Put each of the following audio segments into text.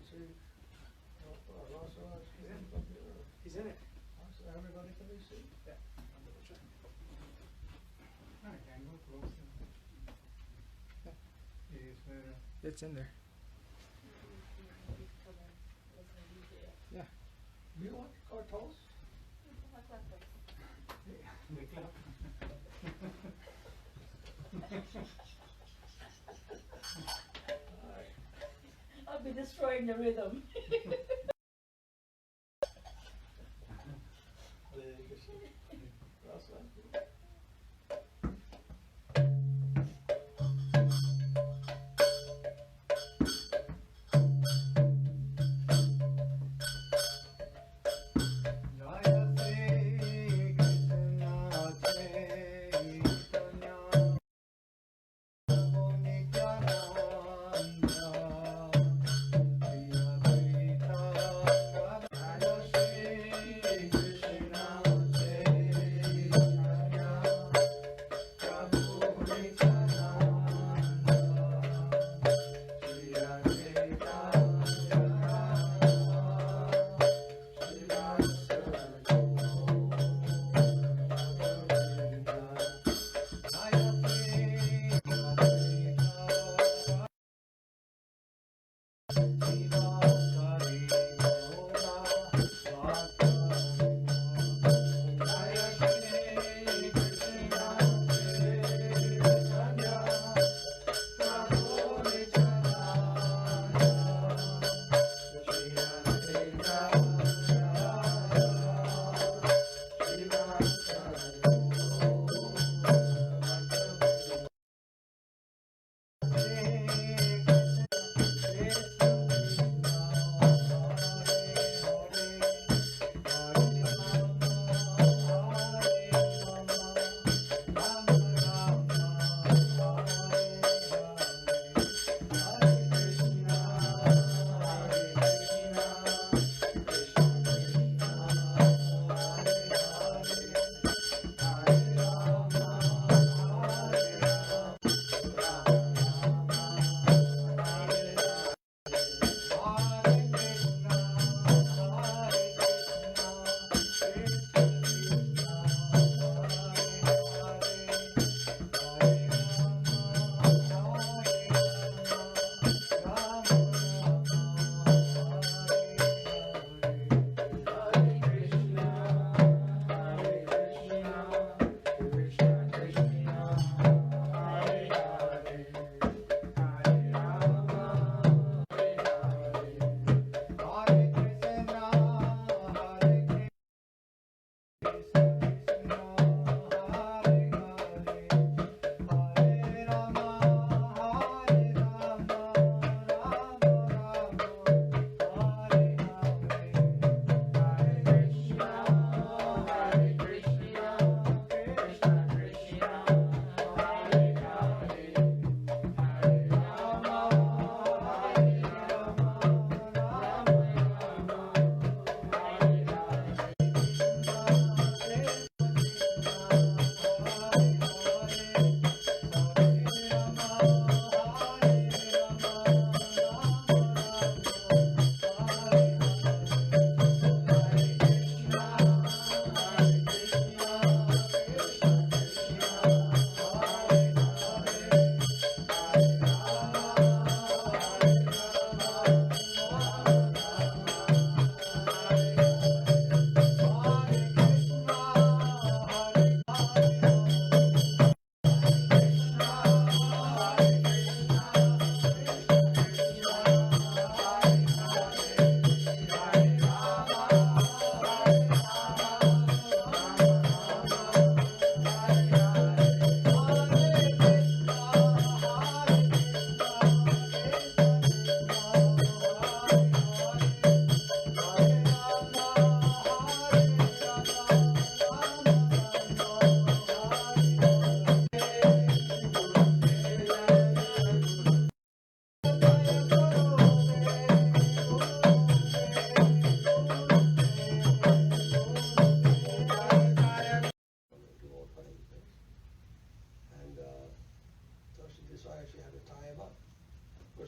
see. He's in it. Everybody can be seen? Yeah. I'll double check. I can go close. It's in there. Yeah. You want cartels? I'll be destroying the rhythm.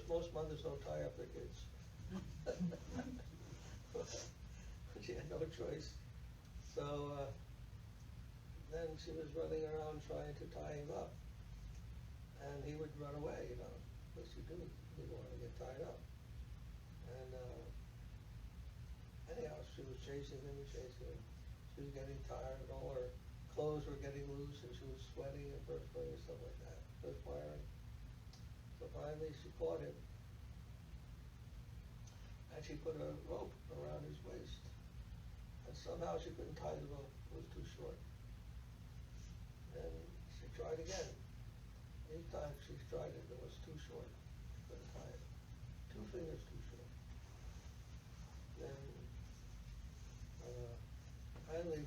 Most mothers don't tie up their kids. She had no choice. So then she was running around trying to tie him up. And he would run away, because he didn't want to get tied up. And anyhow, she was chasing him and chasing him. She was getting tired, and all her clothes were getting loose, and she was sweating and perspiring and stuff like that, perspiring. So finally she caught him, and she put a rope around his waist. And somehow she couldn't tie the rope, it was too short. And she tried again. Each time she tried it was too short. Couldn't tie it. 2 fingers too short. Then finally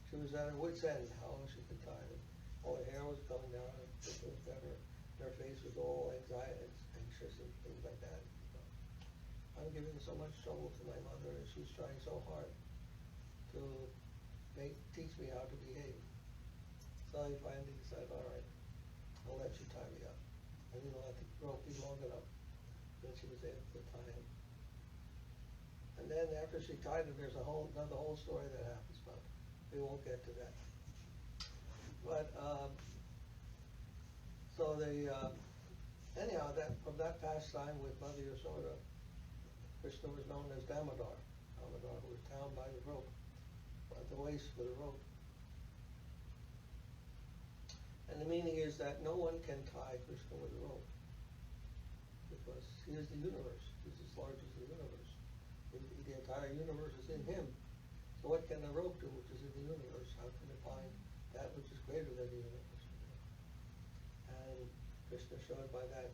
she was at her wit's end how she could tie it. All her hair was coming down, her face was better, her face was all anxious and things like that. I'm giving so much trouble to my mother, and she's trying so hard to teach me how to behave. So I finally decided, all right, I'll let you tie me up. I didn't let the rope be long enough. Then she was able to tie him. And then after she tied him, there's another whole story that happens, but we won't get to that. But so anyhow, from that pastime with Mother Yasoda, Krishna was known as Damodar. Damodar, who was bound by the rope, at the waist with a rope. And the meaning is that no one can tie Krishna with a rope, because he is the universe. He's as large as the universe. The entire universe is in him. So what can a rope do, which is in the universe? How can it bind that which is greater than the universe? And Krishna showed by that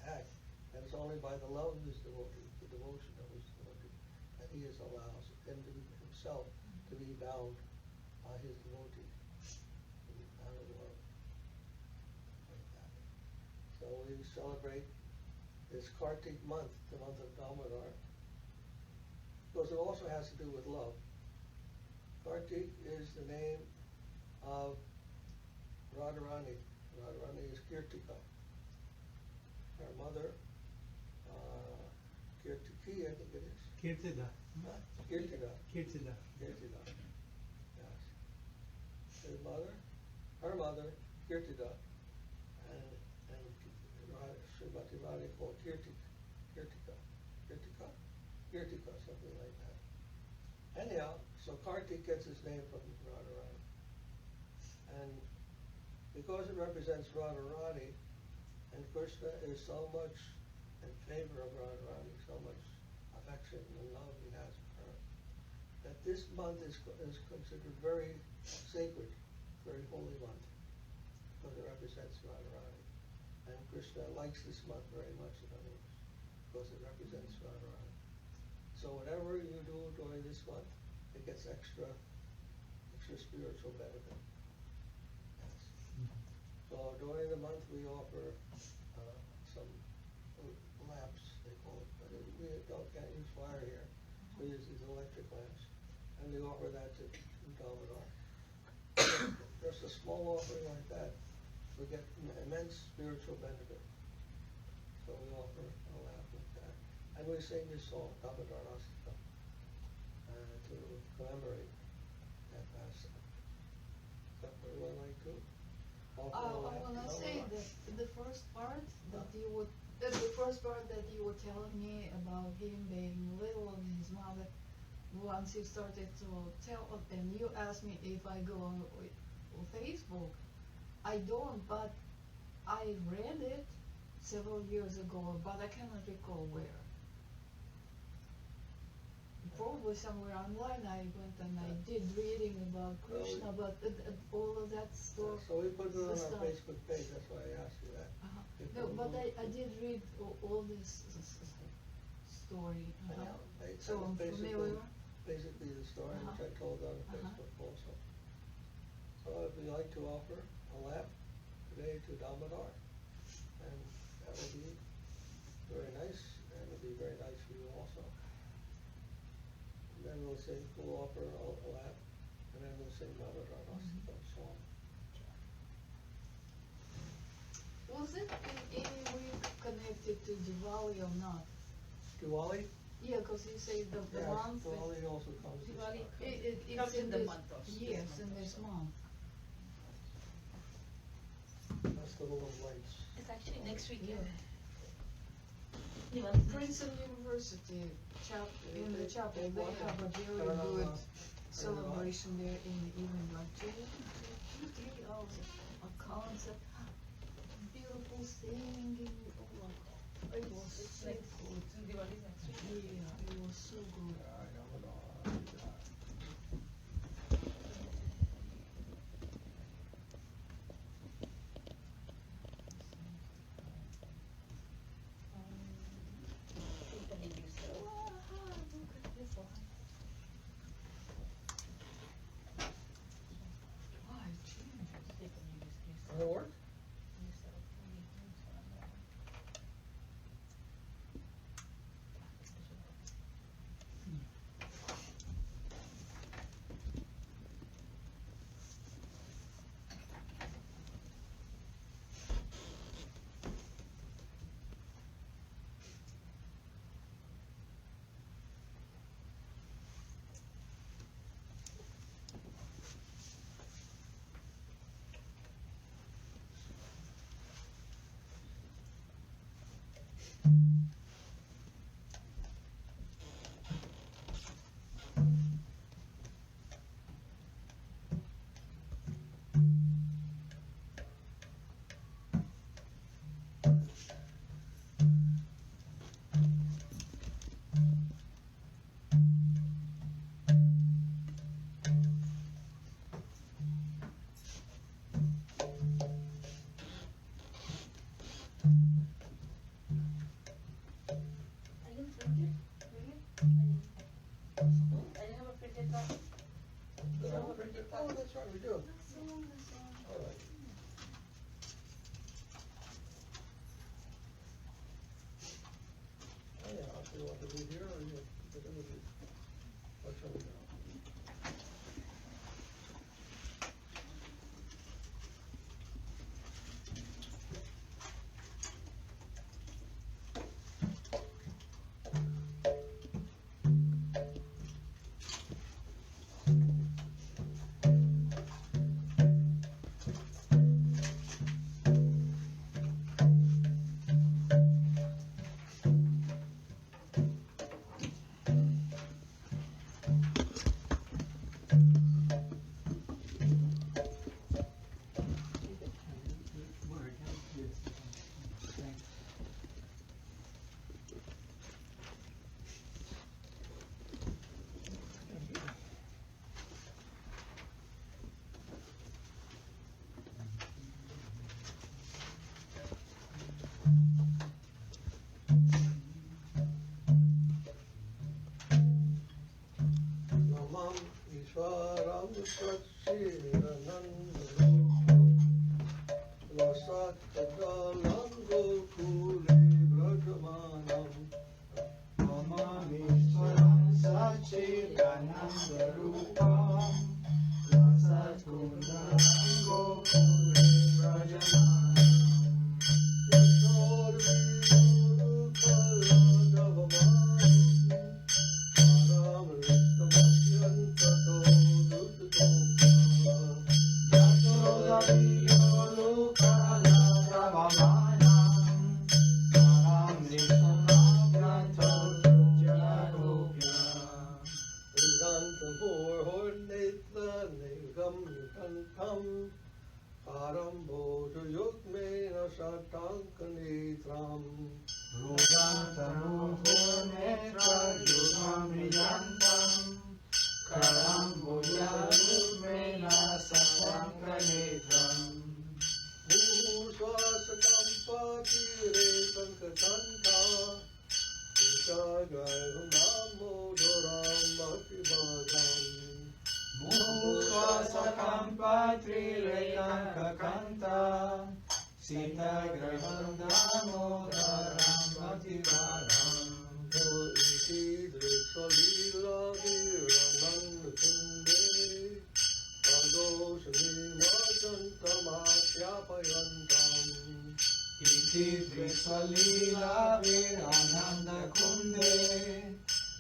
act that it's only by the love of his devotee, the devotion of his devotee, that he allows him to be himself to be bound by his devotee, to be bound in love. Like that. So we celebrate this Kartik month, the month of Damodar, because it also has to do with love. Kartik is the name of Radharani. Radharani is Kirtika. Her mother, Kirtiki, I think it is. Kirtida. Kirtida. Kirtida. Kirtida. Yes. His mother, her mother, Kirtida, and Srimati Radha called Kirtika, something like that. Anyhow, so Kartik gets his name from Radharani. And because it represents Radharani, and Krishna is so much in favor of Radharani, so much affection and love he has for her, that this month is considered very sacred, very holy month, because it represents Radharani. And Krishna likes this month very much, in other words, because it represents Radharani. So whatever you do during this month, it gets extra spiritual benefit. Yes. So during the month we offer some lamps, they call it, but we can't use fire here. We use these electric lamps, and we offer that to Damodar. Just a small offering like that, we get immense spiritual benefit. So we offer a lamp like that, and we sing this song, Damodar Asita, to commemorate that pastime. Is that what you would like to? I want to say that the first part that you were telling me about him being little and his mother, once you started to tell, and you asked me if I go on Facebook, I don't, but I read it several years ago, but I cannot recall where. Probably somewhere online I went and I did reading about Krishna, but all of that stuff. So we put it on our Facebook page, that's why I asked you that. No, but I did read all this story. So I'm familiar. Basically the story which I told on Facebook also. So if we like to offer a lamp today to Damodar, and that would be very nice, and it would be very nice for you also. And then we'll offer a lamp, and then we'll sing Damodar Asita song. Was it in any way connected to Diwali or not? Diwali? Yeah, because you say the Yes, month. Diwali also comes this Diwali month. It's comes in the this, month of yes, in this month. Festival of Lights. It's actually next week. Yeah. Diwali. Princeton University in the They- chapel, they they want have a very Karnataka, good Karnataka. celebration there in the evening, like 3 hours of concert, beautiful singing. Oh my God, it was It's so next. good. Diwali is next week. Yeah, it was so good. Kirtan English. Wow, look at this one. Why change? Kirtan English, please. Does it work? Please, I didn't print it. Really? I didn't have a printed copy. You don't have a printed Oh, copy? that's right, we do. That's the one, that's the one. All right. Oh, yeah, if you want to do here, or you put it with you. What shall we do? Namam Ishwaram Satshiranandam Vasat-Kadalam Gokule Brajamanam Namamishwaram Sachidanandarupam Rasakundam Gokule Brajamanam Satankanitram Swasakam Patire Sankatanta Isagayam Namodoram Bhakti-Bhagam Sita Graham Damodaram Bhakti-Bhagam Iti Driksalila Viranandakunde Adoshani Majantamasyapayantam Iti Drisalila Virananda Kunde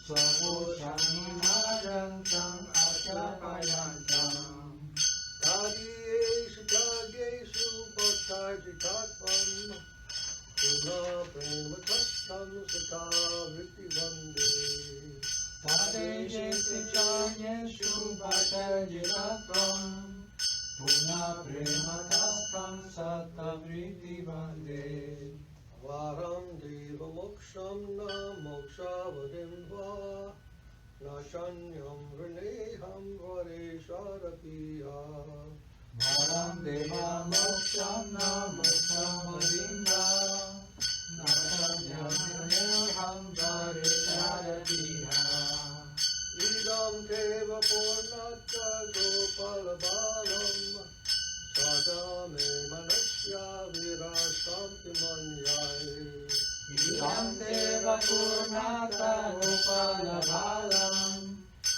Swabhushanimajantang Achapayantam Tadiyeshu Tagyeshu Bhaktajitatvam Puna Prema Tattam Sata Vritti Vande Tadejesichanyeshu Bhaktajitatvam Puna Prematastam Sattavriti Vande Varam Deva Moksham Na Mokshavadim Va Nashanyam Vrineham Varesharapiya Varam Deva Moksham Na Mokshamarinda Natanyam Neham Varesharapiha Idam Teva Purnata Gopala Balam Sadame Manasya Virasam Kimanyai Idam Deva Purnata Gopala Balam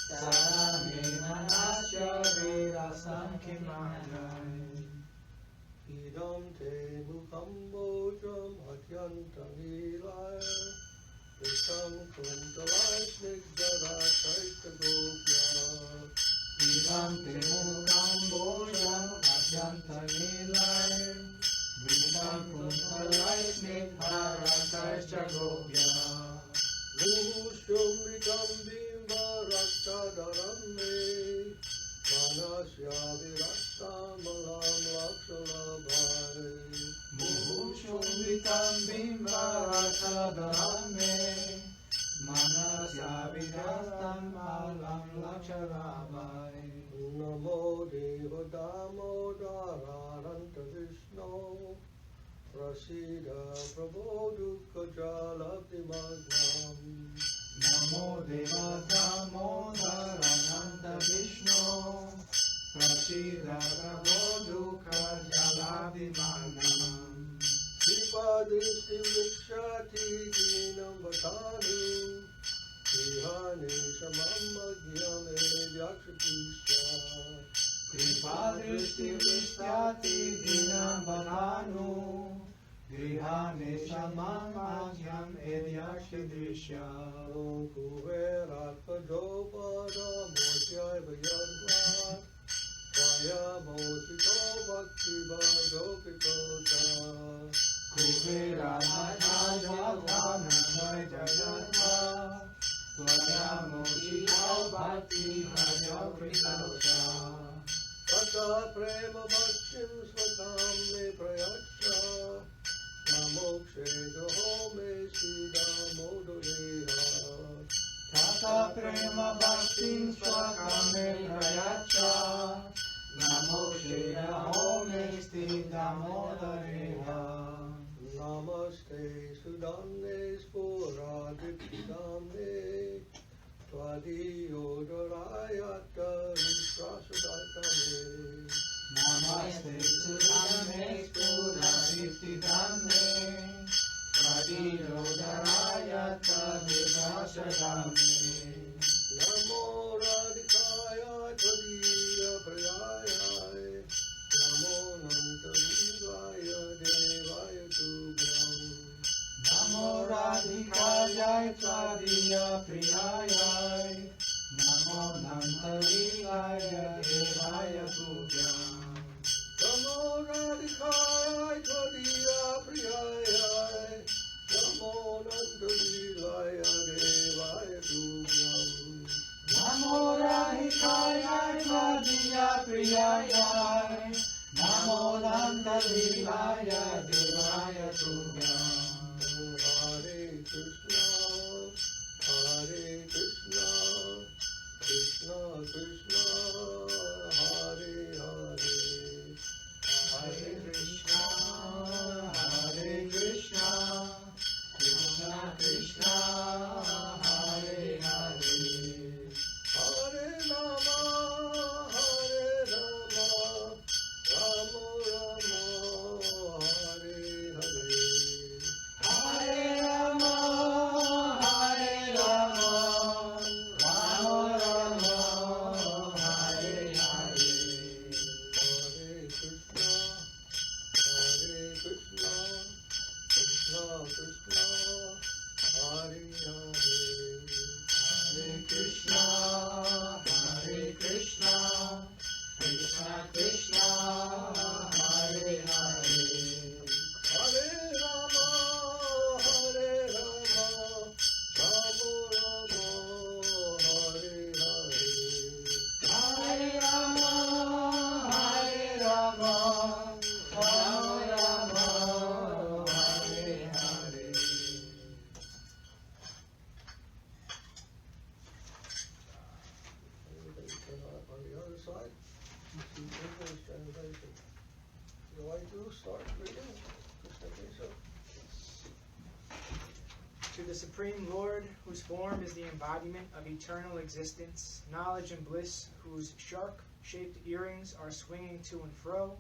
Sadame Manasya Virasam Kimanyai Idam Te Mukambojam Atyanta Nilaya Vikam Kuntalai Snigdara Chaita Gopya Idam Te Mukam Bojam Atyanta Nilaya Vidam Kuntalai Snigdharataischa Gopya Lushum Vikam Bimba Raktadaram Me Manasya Virasta Malam Lakshalabhai Muhushumvitam Bimbaratadame Manasya Vidastam Alam Laksharavai Namo Deva Damodararanta Vishnu Prasida Prabho Dukha Jalabdi Magnam Namo Deva Damodarananta Vishnu Prasida Prabho Dukha Jalabhimanam Sripad Vikshati Dinam Vatanu Ihane Samamagyame Vyaksatisha Kripadrishti Vishyati Dinam Bhavanu Grihane Shamamagyam Edyakshidrisha Kuverat Padopada Motyai Vayadva Tvaya Motito Bhakti Bhajokitota Kuvera Madhava Jayatva Tvaya Mochita Bhakti Bhajakrita Tata Prema Bhaktim Svakam Me Prayacha Namokshe Doho Me Sida Modoreha Tata Prema Bhaktin Swakame Prayacha Namo Shreya Home Stita Modareha Namaste Sudamne Sporadipidamne Tvadiyodorayata Viswasadatame Namaste Sudame Pura Vittidame Svadiyodarayata Vivasadame Namo Radhikaya Tvadiya Prayaya Namo Nantavivaya Devaya Tubhyam Namo Radhikaya Tvadiya Priyaya Namo Nantavivaya Devaya Tubhyam Namo Radhikaya Tvadiya Priyaya Namo Nantavivaya Devaya Tubhyam Namo Radhikaya Tvadiya Priyaya Namo Nantavivaya Devaya Tubhyam Hare Krishna, Hare Krishna, Krishna Krishna, Hare Hare, Hare Krishna, Hare Krishna, Krishna Krishna, Hare Hare, Hare Rama, Hare Rama, Rama Rama, Hare Hare. Hare Rama, To the Supreme Lord, whose form is the embodiment of eternal existence, knowledge and bliss, whose shark-shaped earrings are swinging to and fro,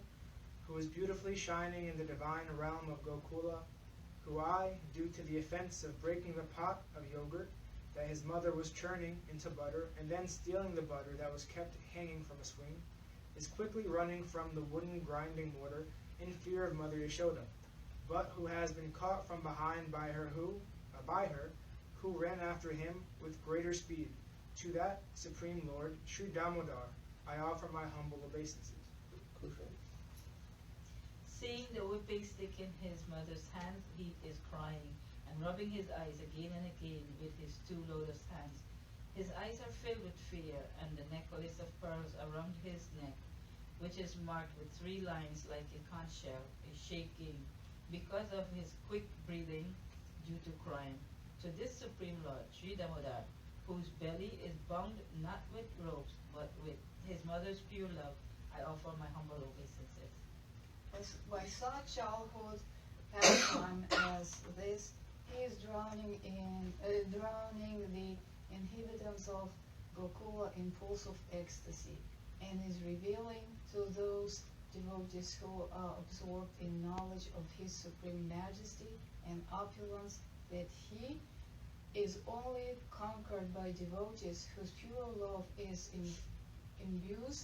who is beautifully shining in the divine realm of Gokula, who I, due to the offense of breaking the pot of yogurt that his mother was churning into butter and then stealing the butter that was kept hanging from a swing, is quickly running from the wooden grinding mortar in fear of Mother Yashoda, but who has been caught from behind by her who ran after him with greater speed. To that Supreme Lord, Sri Damodar, I offer my humble obeisances. Kushan. Seeing the whipping stick in his mother's hand, he is crying and rubbing his eyes again and again with his two lotus hands. His eyes are filled with fear, and the necklace of pearls around his neck, which is marked with 3 lines like a conch shell, is shaking because of his quick breathing due to crime. To this Supreme Lord, Sri Damodar, whose belly is bound not with ropes, but with his mother's pure love, I offer my humble obeisances. By such childhood pastime as this, he is drowning the inhabitants of Gokula in pulse of ecstasy, and is revealing to those devotees who are absorbed in knowledge of his supreme majesty and opulence that he is only conquered by devotees whose pure love is imbued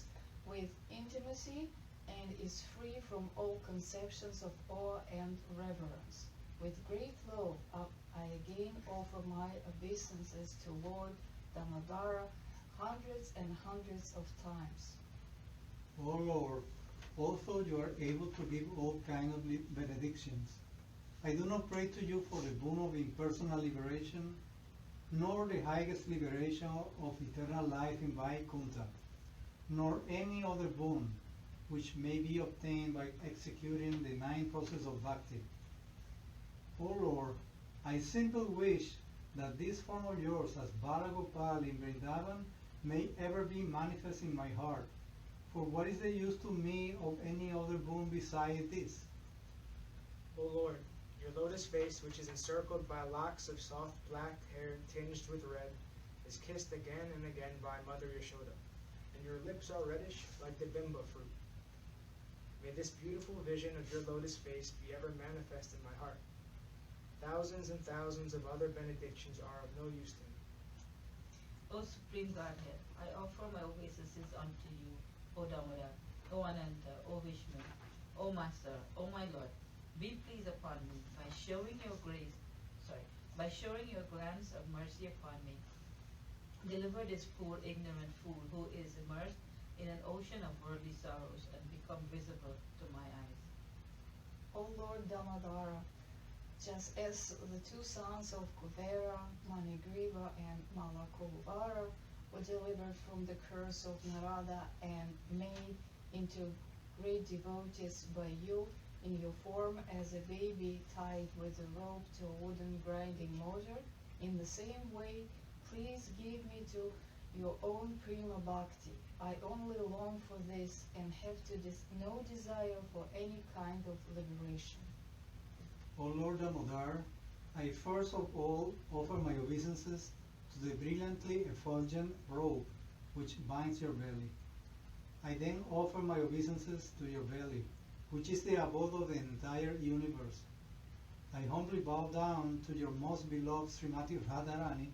with intimacy and is free from all conceptions of awe and reverence. With great love, I again offer my obeisances to Lord Damodara hundreds and hundreds of times. O Lord, also you are able to give all kinds of benedictions. I do not pray to you for the boon of impersonal liberation, nor the highest liberation of eternal life in Vaikuntha, nor any other boon which may be obtained by executing the 9 processes of bhakti. O Lord, I simply wish that this form of yours as Balagopal in Vrindavan may ever be manifest in my heart. For what is the use to me of any other boon besides this? O Lord, your lotus face, which is encircled by locks of soft black hair tinged with red, is kissed again and again by Mother Yashoda, and your lips are reddish like the bimba fruit. May this beautiful vision of your lotus face be ever manifest in my heart. Thousands and thousands of other benedictions are of no use to me. O Supreme Godhead, I offer my obeisances unto you, O Damodar, O Ananta, O Vishnu, O Master, O my Lord. Be pleased upon me by showing your glance of mercy upon me. Deliver this poor ignorant fool who is immersed in an ocean of worldly sorrows and become visible to my eyes. O Lord Damodara, just as the 2 sons of Kuvera, Manigriva, and Malakulvara were delivered from the curse of Narada and made into great devotees by you in your form as a baby tied with a rope to a wooden grinding mortar, in the same way, please give me to your own prima bhakti. I only long for this and have no desire for any kind of liberation. O Lord Damodar, I first of all offer my obeisances to the brilliantly effulgent robe which binds your belly. I then offer my obeisances to your belly, which is the abode of the entire universe. I humbly bow down to your most beloved Srimati Radharani,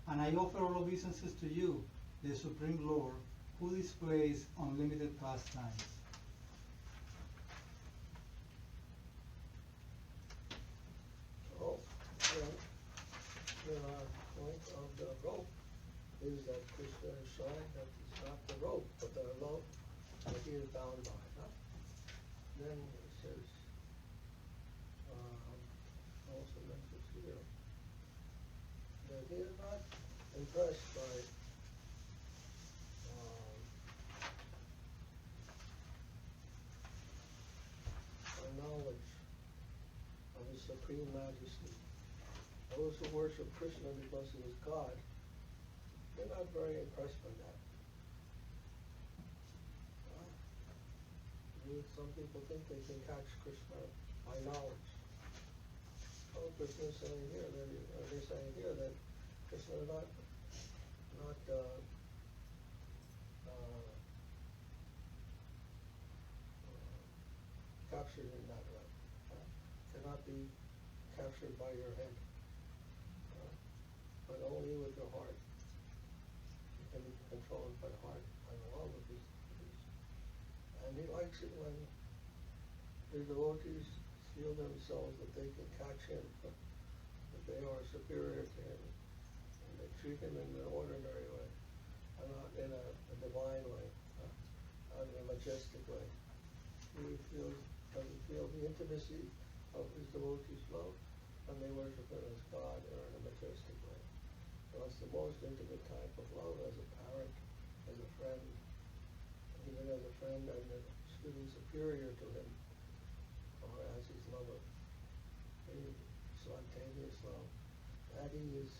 and I offer all obeisances to you, the Supreme Lord, who displays unlimited pastimes. Oh, the point of the rope is that Krishna is showing that it's not the rope, but the rope that he is bound by. Huh? Then it says, also mentions here, that he is not impressed by knowledge of his supreme majesty. Those who worship Krishna because he is God, they're not very impressed by that. Some people think they can catch Krishna by knowledge. Oh, Krishna is saying here, they're they're not captured in that way. Cannot be captured by your head, but only with your heart. You can be controlled by the heart and love of these. And he likes it when the devotees feel themselves that they can catch him, that they are superior to him, and they treat him in an ordinary way, and not in a divine way, not in a majestic way. He doesn't feel the intimacy of his devotees' love, and they worship him as God or in a majestic way. So it's the most intimate type of love, as a parent, as a friend, even as a friend and a student superior to him, or as his lover. A spontaneous love that he is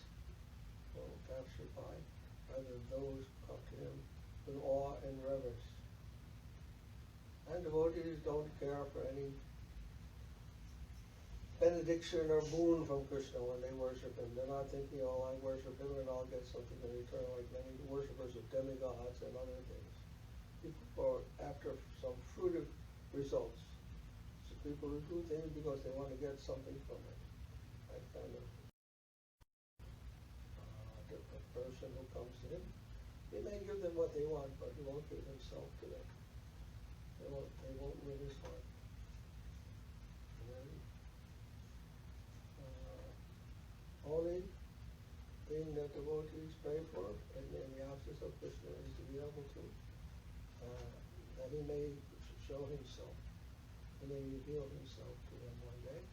captured by, rather those come to him with awe and reverence. And devotees don't care for any benediction or boon from Krishna when they worship him. They're not thinking, oh, I worship him and I'll get something in return, like many worshippers of demigods and other things. People are after some fruitive results. So people who do things because they want to get something from it. That kind of different person who comes to him. He may give them what they want, but he won't give himself to them. They won't win his heart. And then, only thing that devotees pray for in the absence of Krishna is to be able to, that he may show himself, he may reveal himself to them one day,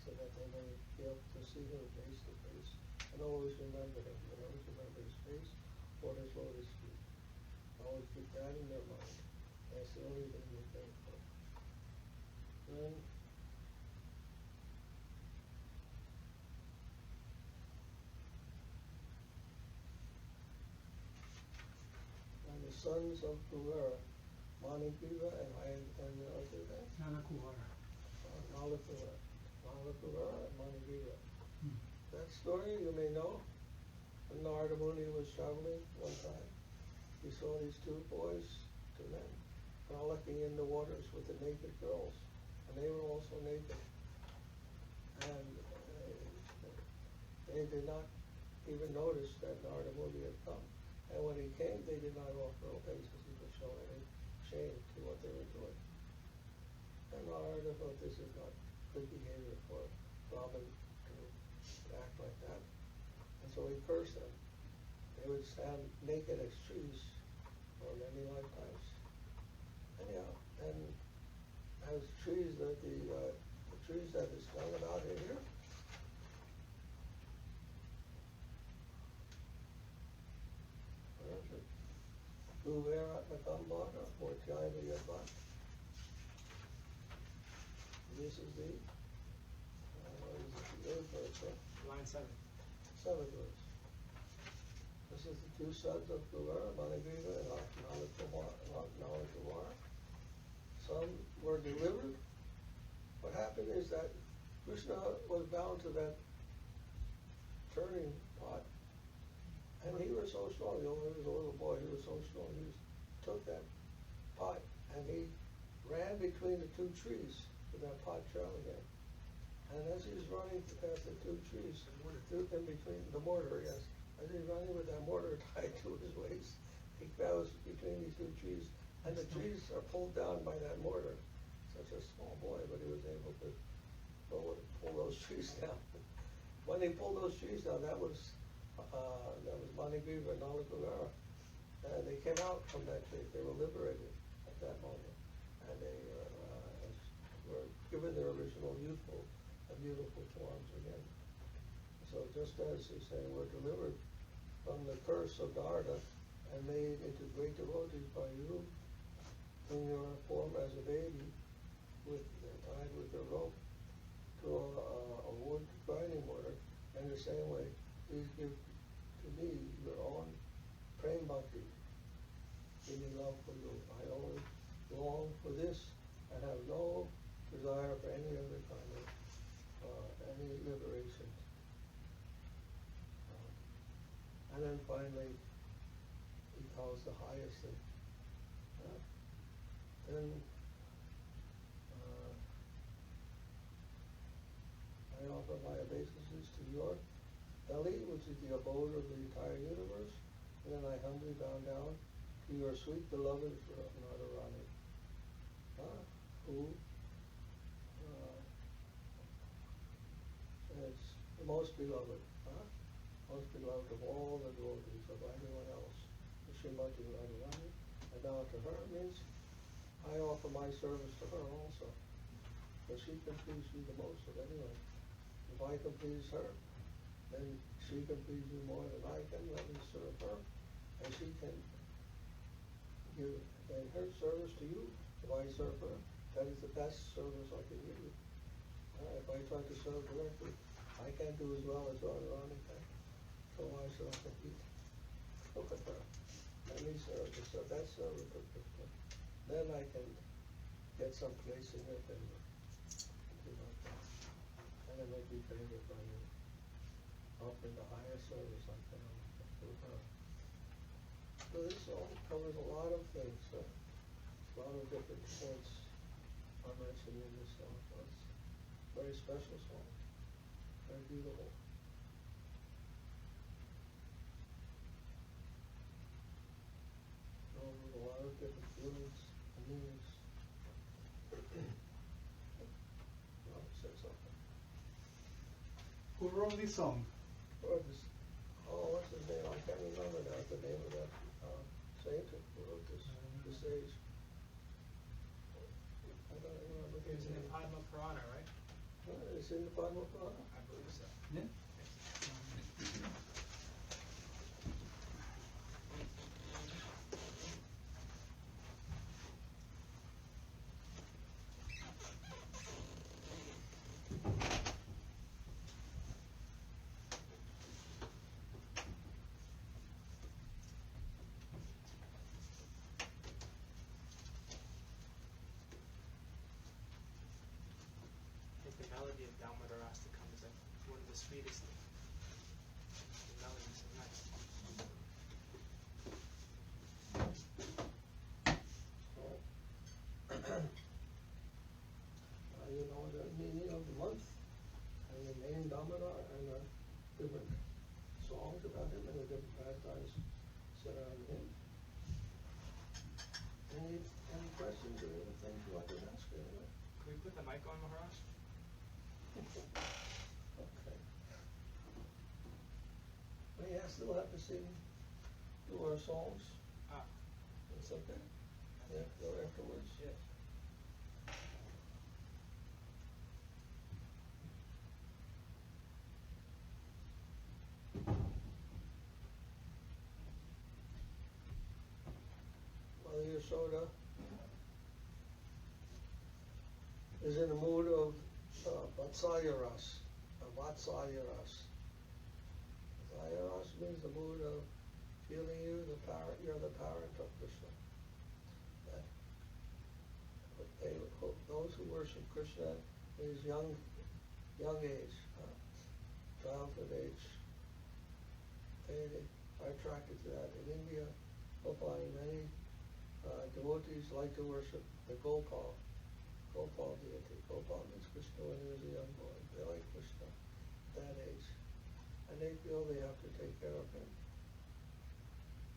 so that they may be able to see him face to face, and always remember him, and always remember his face or his lotus feet. Always keep that in their mind. That's the only thing they pray for. Then, the sons of Kuvera, Manipura and the other guy? Nalakuvara. Nalakuvara. Nalakuvara and Manipura. That story you may know. When Narada Muni was traveling one time, he saw these two boys, two men, frolicking in the waters with the naked girls, and they were also naked. And they did not even notice that Narada Muni had come. And when he came, they did not offer obeisances or show any shame to what they were doing. And Narada thought this is not good behavior for Brahmin to act like that. And so he cursed them. They would stand naked as trees for many lifetimes. Anyhow, and as trees, the trees that is strung about in here, Kuvera Nakambana, or China Yabat. This is the eighth verse, right? Line 7. Seventh verse. This is the two sons of Kuvera, Manigriva and Nalakuvara. Some were delivered. What happened is that Krishna was bound to that turning pot. And he was so strong, he was a little boy, he was so strong, he took that pot and he ran between the two trees with that pot trailing him. And as he was running past the two trees, in between the mortar, yes, as he was running with that mortar tied to his waist, he was between these two trees, and the trees are pulled down by that mortar. Such a small boy, but he was able to pull those trees down. When they pulled those trees down, that was Manigriva and Nalakuvara. And they came out from that tree. They were liberated at that moment. And they were given their original beautiful forms again. So just as he's saying, we're delivered from the curse of Narada and made into great devotees by you in your form as a baby, tied with a rope to a wood grinding mortar. In the same way, please give to me your own prem bhakti. Give me love for you. I only long for this and have no desire for any other kind of any liberation. And then finally, he calls the highest thing. Then I offer my obeisances to your belly, which is the abode of the entire universe. And then I humbly bow down to your sweet beloved Radharani, who is the most beloved, most beloved of all the devotees, of anyone else. The Srimati Radharani. I bow to her means I offer my service to her also, because she can please me the most of anyone. If I can please her, then she can please me more than I can. Let me serve her, and she can give her service to you. If I serve her, that is the best service I can give you. If I try to serve directly, I can't do as well as Radharani can. So I shall compete. Look at her. Let me serve the best service of Krishna. Then I can get some place in her favor. And it may be favored by you. Offering the highest service I can to her. So this all covers a lot of things. A lot of different points are mentioned in this song. So it's a very special song. Very beautiful. With a lot of different feelings and meanings. Well, said something. Who wrote this song? What's his name? I can't remember now the name of that saint who wrote this age. I don't remember. It was in the Padma Purana, right? It's in the Padma Purana? I believe so. Yeah. I think the melody of Damodar-Astakam is like one of the sweetest. The melody is so nice. You know the meaning of the month and the name Damodar and the different songs about him and the different pastimes surrounding him. Any questions or anything you want to ask? Anyway? Can we put the mic on, Maharaj? Okay. We still have to sing 2 our songs. It's okay. Yeah, go afterwards. Yes. Mother Yashoda is in a mood of Vatsalya ras. Vatsalya ras. Vatsalya ras means the mood of feeling you're the parent of Krishna. Those who worship Krishna in his young age, childhood age, they are attracted to that. In India, you'll find many devotees like to worship the Gopal deity. Gopal means Krishna when he was a young boy. They like Krishna at that age. And they feel they have to take care of him.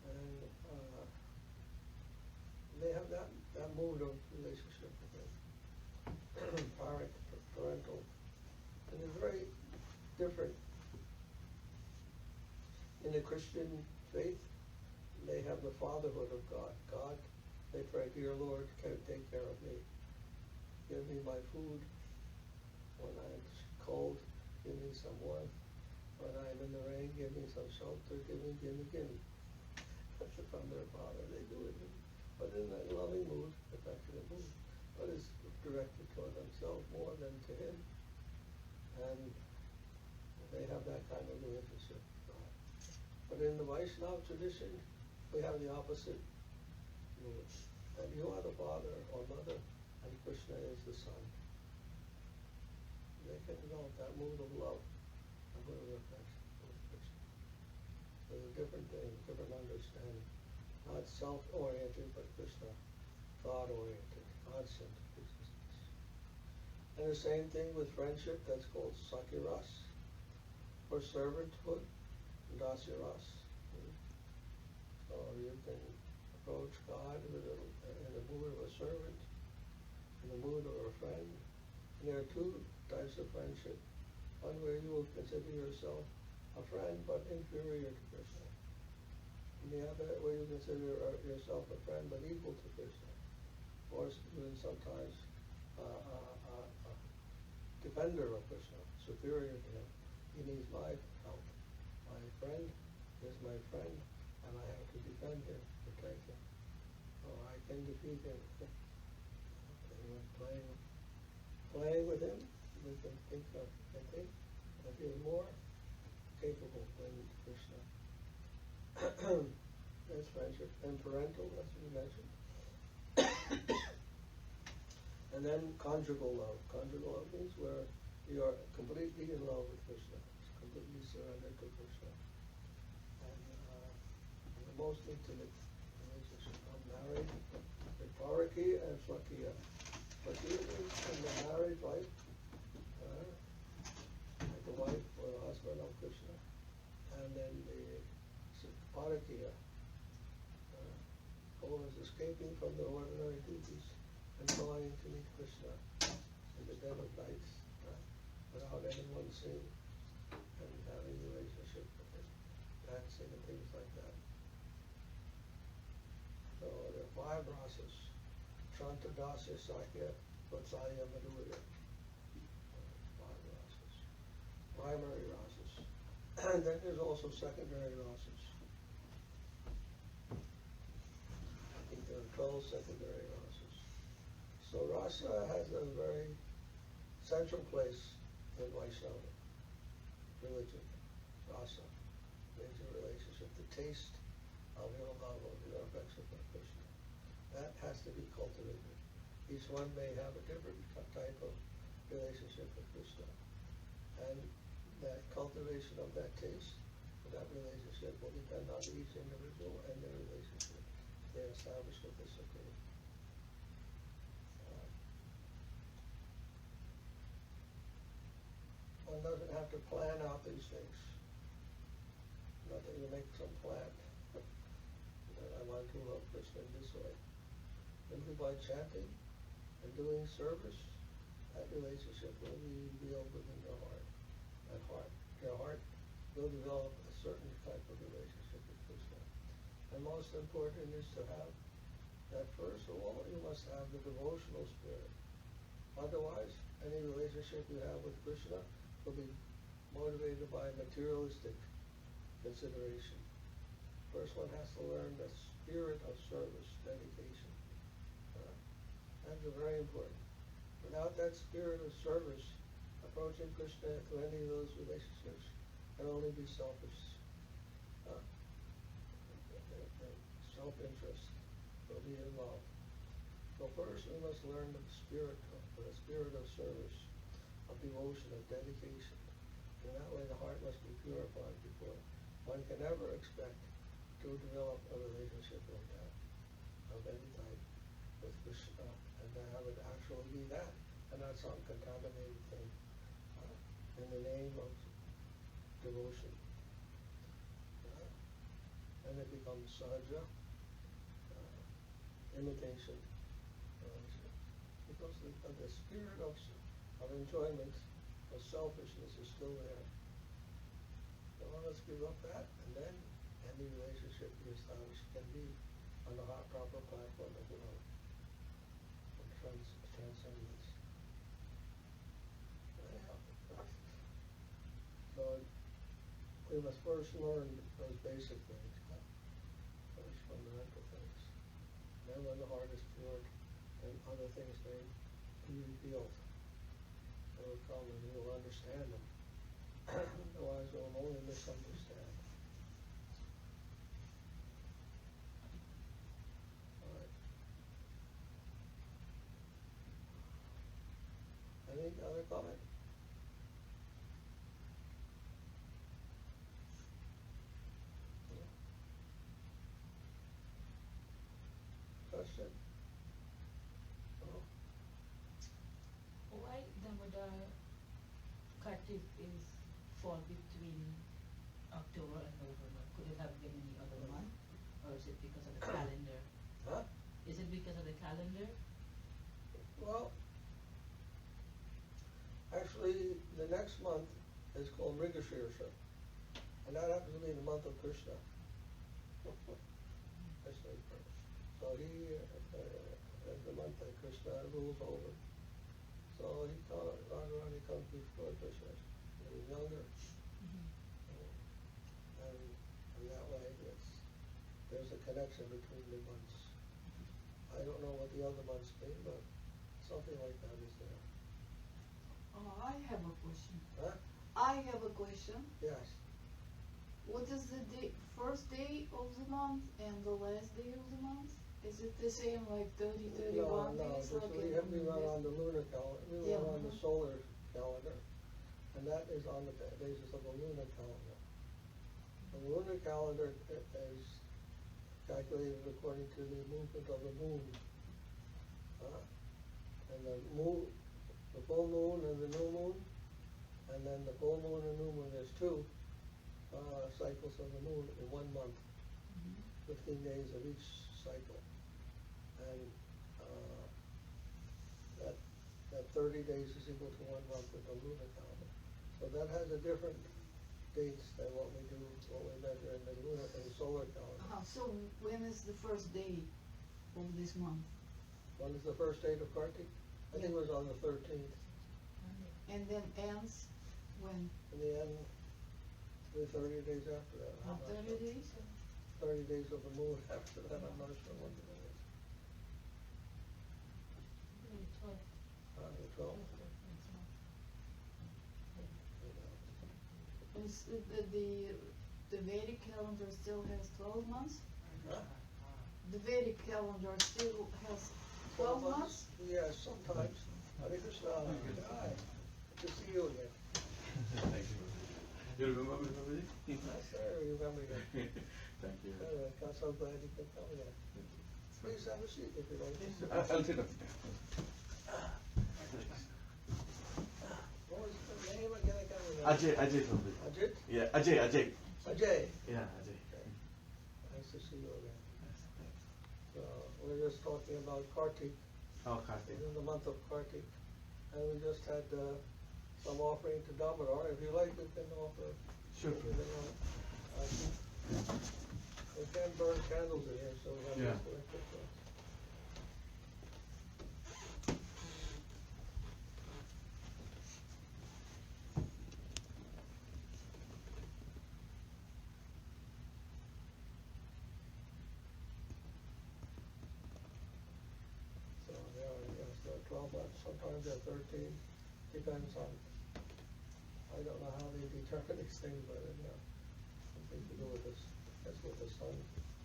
And they have that mood of relationship with him. Parental. And it's very different. In the Christian faith, they have the fatherhood of God. God, they pray, dear Lord, take care of me. Give me my food. When I'm cold, give me some warmth. When I'm in the rain, give me some shelter. Give me. That's from their father. They do it, but in a loving mood, affectionate mood. But it's directed toward themselves more than to him. And they have that kind of relationship with God. But in the Vaishnava tradition, we have the opposite mood. That you are the father or mother, and Krishna is the son. They can develop that mood of love, a mood of affection towards Krishna. There's a difference different thing, different understanding. Not self-oriented, but Krishna, God-oriented, God-centered existence. And the same thing with friendship, that's called Sakiras, or servanthood, Dasiras. So you can approach God in the mood of a servant, in the mood of a friend. And there are two types of friendship. One where you will consider yourself a friend but inferior to Krishna. And the other where you consider yourself a friend but equal to Krishna. Or even sometimes a defender of Krishna, superior to him. He needs my help. My friend is my friend, and I have to defend him, protect him. Or I can defeat him. And when playing with him, we can think that he is more capable than Krishna. That's friendship. And parental, as we mentioned. And then conjugal love. Conjugal love means where you are completely in love with Krishna. It's completely surrendered to Krishna. And the most intimate relationship of married, with paraki and swakiya. Swakiya means in the married life, like the wife or the husband of Krishna. And then the parakiya, who is escaping from the ordinary duties and going to meet Krishna in the dead of night, without anyone seeing, and having a relationship with him, dancing and things like that. So there are 5 rasas: Shanta, Dasya, Sakya, Vatsaya, Madhurya. 5 rasas. Primary rasas. And then there's also secondary rasas. I think there are 12 secondary rasas. So rasa has a very central place in Vaishnava religion. Rasa means a relationship, the taste of your love, of your affection for Krishna. That has to be cultivated. Each one may have a different type of relationship with Krishna. And that cultivation of that taste, that relationship will depend on each individual and their relationship they establish with the Supreme. One doesn't have to plan out these things. Nothing to make some plan. I want to love Krishna in this way. Simply by chanting and doing service, that relationship will be revealed within your heart. That heart, your heart will develop a certain type of relationship with Krishna. And most important is to have that first of all, you must have the devotional spirit. Otherwise, any relationship you have with Krishna will be motivated by materialistic consideration. First one has to learn the spirit of service, dedication. That's very important. Without that spirit of service, approaching Krishna through any of those relationships can only be selfish. Self-interest will be involved. So first we must learn the spirit of service, of devotion, of dedication. And that way the heart must be purified before one can ever expect to develop a relationship like that, of any type, with Krishna, and to have it actually be that, and not some contaminated thing, in the name of devotion. And it becomes sahaja, imitation, because the spirit of enjoyment, of selfishness is still there. So let's give up that, and then any relationship we establish can be on the proper platform of love, of transcendence. So we must first learn those basic things, those fundamental things. Then when the heart is pure, then other things may be revealed. They will come and we will understand them. Otherwise we will only misunderstand. All right. Any other comment? question. Oh, Why Damodar Kartik is fall between October and November? Could it have been any other month? Or is it because of the calendar? huh? Is it because of the calendar? Well, actually, the next month is called Mrigashirsha, and that happens to be the month of Krishna. Krishna is first. So he is the month that Krishna rules over. So Radharani comes before Krishna when he's younger, and that way there's a connection between the months. I don't know what the other months mean, but something like that is there. I have a question. Huh? I have a question. Yes. What is the first day of the month and the last day of the month? Is it the same like 30, 31 No, days? this Like we run on the lunar calendar, we Yeah. run on the solar calendar, and that is on the basis of the lunar calendar. The lunar calendar is calculated according to the movement of the moon. And the moon, the full moon and the new moon, and then the full moon and new moon, there's two cycles of the moon in 1 month, 15 days of each cycle. And that 30 days is equal to 1 month with the lunar calendar. So that has a different dates than what we measure in the lunar and solar calendar. So when is the first day of this month? When is the first date of Kartik? I think it was on the 13th. And then ends when? In the end, the 30 days after that. I'm not 30 sure. days? 30 days of the moon after that, I'm not sure when it is. The 12th. And the Vedic calendar still has 12 months? Huh? The Vedic calendar still has 12 months? Yes, sometimes. Hare Krishna. Hi. Good to see you again. Thank you. You remember me, Prabhuji? Yes, sir. You remember again. Thank you. I'm so glad you could come again. Please have a seat if you don't. I'll sit down. What was the name again? I can't remember. Ajay Prabhuji. Ajit? Yeah, Ajay. Ajay. Yeah, Ajay. Okay. Nice to see you again. So we're just talking about Kartik. Oh, Kartik. In the month of Kartik. And we just had some offering to Damodar. If you like, we can offer. Sure. We can burn candles in here, so we have Yeah. this electric one. So there are 12 months, sometimes they're 13, depends on, I don't know how they determine these things, but something to do with this, that's with the sun,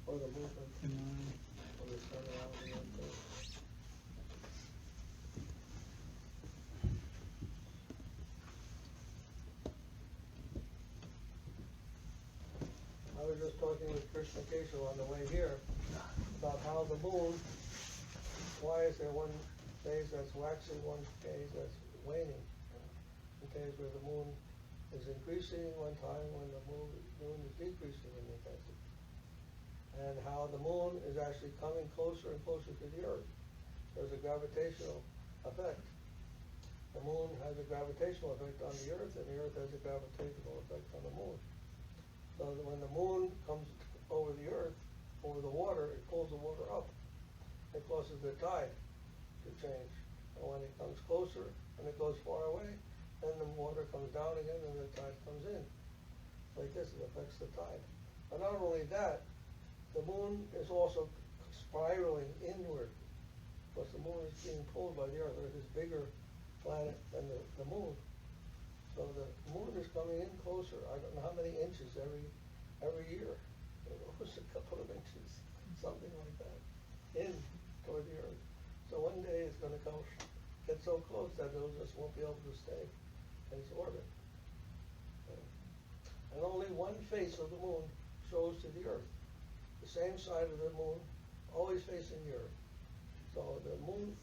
or the movement, or the sun around the earth. I was just talking with Krishna Keshav on the way here about how the moon, why is there one phase that's waxing, one phase that's waning? One phase where the moon is increasing, one time when the moon is decreasing in intensity. And how the moon is actually coming closer and closer to the earth. There's a gravitational effect. The moon has a gravitational effect on the earth, and the earth has a gravitational effect on the moon. So that when the moon comes over the earth, over the water, it pulls the water up. It causes the tide to change. And when it comes closer and it goes far away, then the water comes down again and the tide comes in. Like this, it affects the tide. But not only that, the moon is also spiraling inward. Because the moon is being pulled by the earth. Earth is bigger planet than the moon. So the moon is coming in closer. I don't know how many inches every year. It was a couple of inches, something like that, in toward the earth. So one day it's going to get so close that it just won't be able to stay in its orbit. And only one face of the moon shows to the earth. The same side of the moon, always facing the earth. So the moon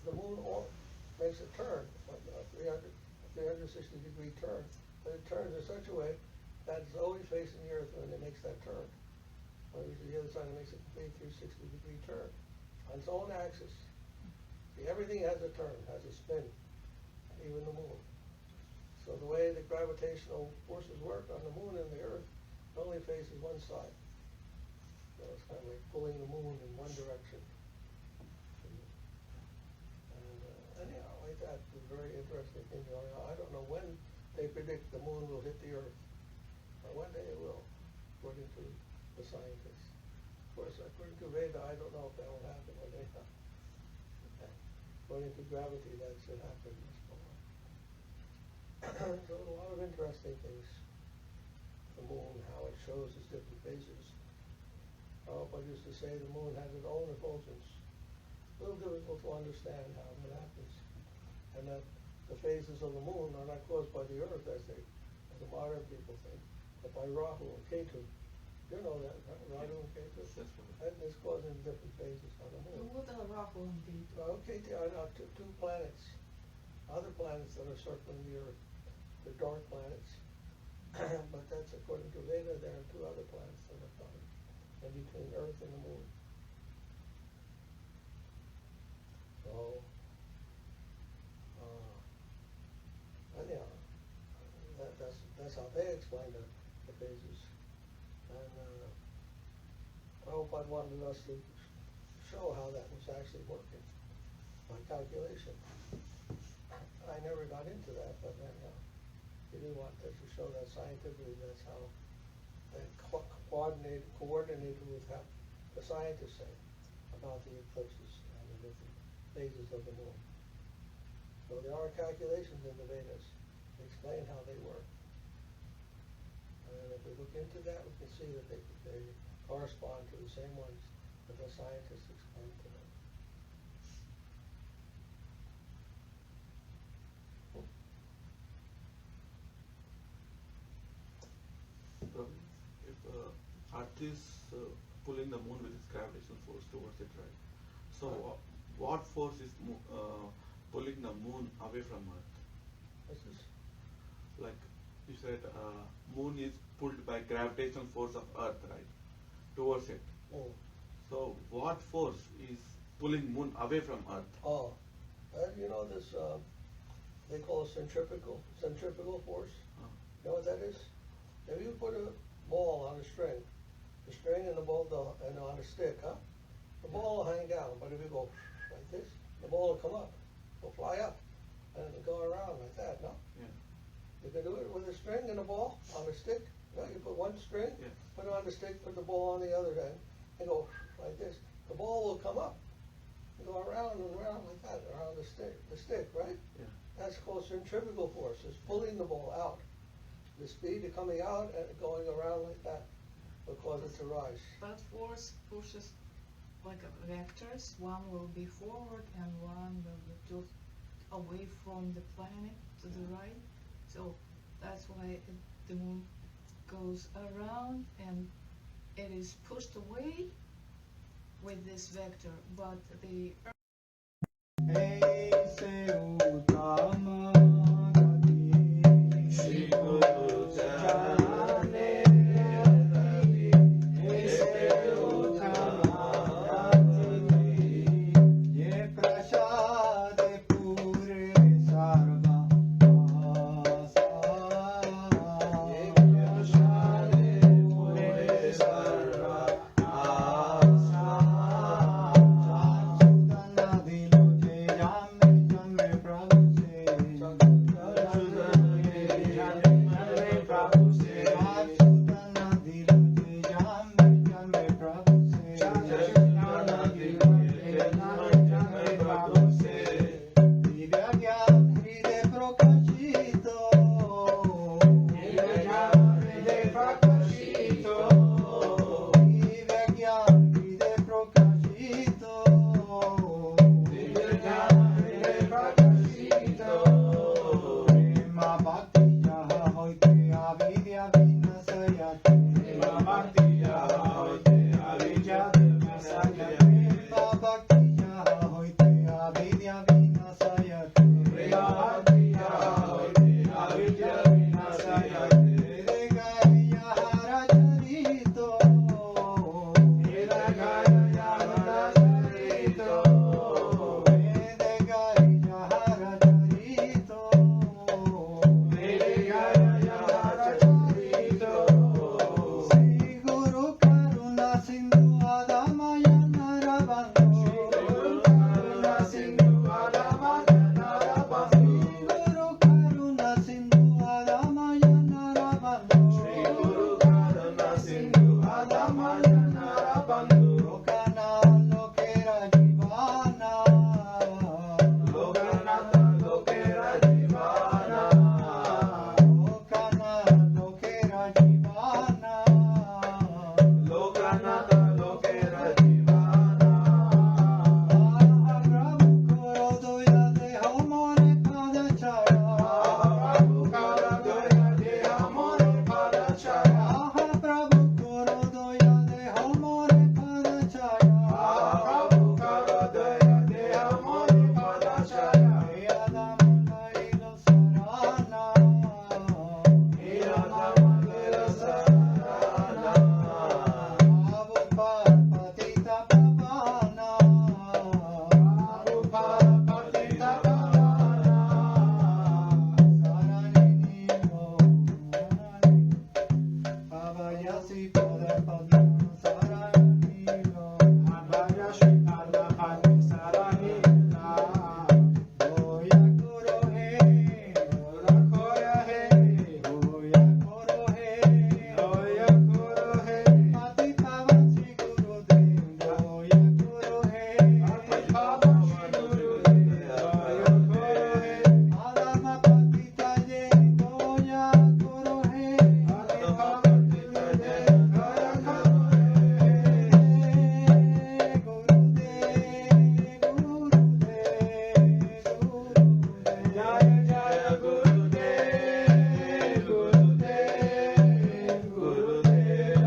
makes a turn, like a 360-degree turn, but it turns in such a way that it's always facing the earth when it makes that turn. When usually the other side makes a complete 360-degree turn on its own axis. See, everything has a turn, has a spin, even the moon. So the way the gravitational forces work on the moon and the earth, it only faces one side. So it's kind of like pulling the moon in one direction. And anyhow, like that, it's a very interesting thing going on. I don't know when they predict the moon will hit the earth, or one day it will, according to the scientists. Of course, according to Veda, I don't know if that will happen, but anyhow, according to gravity, that should happen. So a lot of interesting things. The moon, how it shows its different phases. I used to say the moon has its own effulgence. A little difficult to understand how that happens. And that the phases of the moon are not caused by the earth as the modern people think, but by Rahu and Ketu. You know that, right? Rahu and Ketu? Yes, sir. And it's causing different phases on the moon. What are Rahu and Ketu? Well, Ketu are two planets, other planets that are circling the earth. They're dark planets. But that's according to Veda, there are two other planets that are found in between Earth and the moon. So, anyhow, that's how they explain the phases. And Prabhupada wanted us to show how that was actually working by calculation. I never got into that, but anyhow. He didn't want us to show that scientifically. That's how they coordinated with how the scientists say about the eclipses and the different phases of the moon. So there are calculations in the Vedas that explain how they work. And if we look into that, we can see that they correspond to the same ones that the scientists explain to them. If Earth is pulling the moon with its gravitational force towards it, right? So what force is pulling the moon away from Earth? This is Like you said, moon is pulled by gravitational force of Earth, right? Towards it. So what force is pulling moon away from Earth? You know this, they call it centrifugal force. You know what that is? If you put a ball on a string, the string and the ball and on a stick, the ball will hang down, but if you go like this, the ball will come up, will fly up, and it'll go around like that, no? Yeah. You can do it with a string and a ball on a stick. You know, you put one string, Yeah. put it on the stick, put the ball on the other end, and go like this. The ball will come up and go around and around like that, around the stick, right? Yeah. That's called centrifugal force. It's pulling the ball out. The speed of coming out and going around like that will cause it to rise. That force pushes like vectors. One will be forward and one will be just away from the planet to the right. So that's why the moon goes around and it is pushed away with this vector. But the Sindhu Adama Janara Bandhu Lokana Lokera Jivana Lokanata Lokera Jivana Lokana Lokera Jivana Lokanata Lokera Jivana Prabhu Koro Doya Deha More Pada Chaya Prabhu Koro Doya Deha More Pada Chaya Prabhu Koro Doya Deha More Pada Chaya Prabhu Koro Doya Deha More Pada Chaya Yadama Laila Sarana Yadama Laila Sarana Prabhupada Patita Pavana Prabhupada Patita Pavana Saranini Mo Abhayasi Pada Padma Saranini Mo Abhayasi Pada Padma Saranini Goya Koro He Goya Koro He Goya Koro He Goya Koro He Pati Pavan Sri Guru Dev Goya Koro He Pati Pavan Sri Guru Dev Goya Koro He Adama Patita Ye Goya Koro He Pati Pavan Sri Guru Dev Goya Koro He Guru Dev Guru Dev Guru Dev Jaya Jaya Guru Dev Guru Dev Guru Dev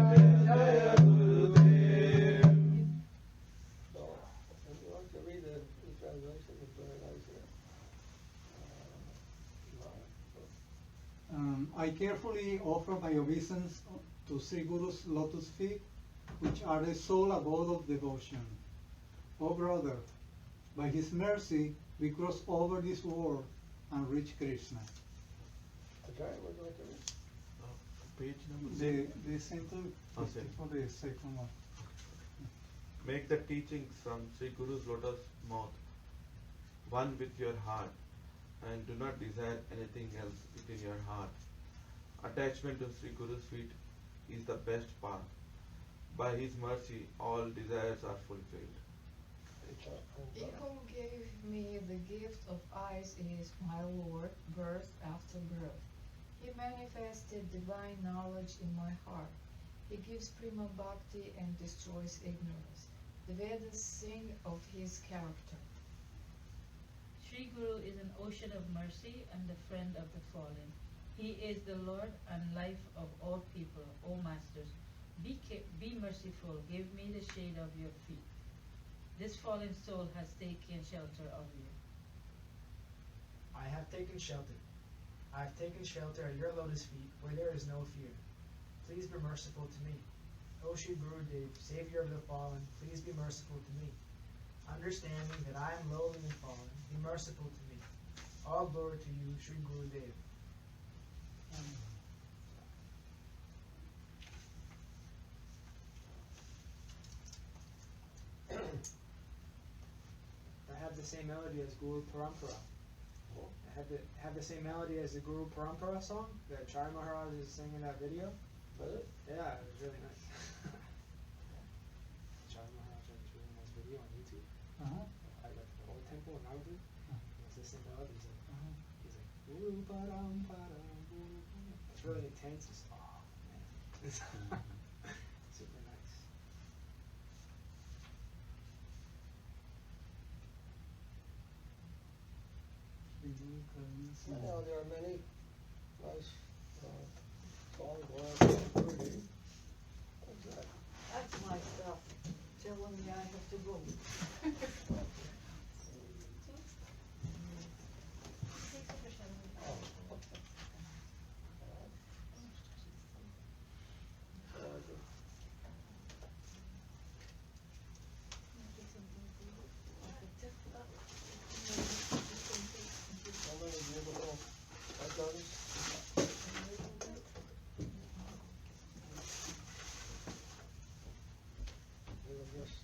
Jaya Guru Dev. So, if you want to read the translation, it's very nice here. I carefully offer my obeisance to Sri Guru's lotus feet, which are the sole abode of devotion. O brother, by his mercy we cross over this world and reach Krishna. Acharya, would you like to read? Page number The sentence same. for the second one. Make the teachings from Sri Guru's lotus mouth one with your heart, and do not desire anything else within your heart. Attachment to Sri Guru's feet is the best path. By his mercy, all desires are fulfilled. He who gave me the gift of eyes is my Lord, birth after birth. He manifested divine knowledge in my heart. He gives prima bhakti and destroys ignorance. The Vedas sing of his character. Sri Guru is an ocean of mercy and the friend of the fallen. He is the Lord and life of all people. O Masters, be merciful, give me the shade of your feet. This fallen soul has taken shelter of you. I have taken shelter. I have taken shelter at your lotus feet, where there is no fear. Please be merciful to me. O Sri Gurudev, Savior of the fallen, please be merciful to me. Understanding that I am lowly and fallen, be merciful to me. All glory to you, Sri Gurudev. I have the same melody as Guru Parampara. I have the same melody as the Guru Parampara song that Chari Maharaj is singing in that video. Was it? Yeah, it was really nice. Chari Maharaj has a really nice video on YouTube. I got the whole temple in Navadvip. It's the same melody. He's like Guru Parampara, Guru Parampara. It's really intense. It's, oh man, it's super nice. Anyhow, there are many nice songs going on. What's that? That's my stuff. Telling me I have to go. Somebody beautiful. I've noticed. We will just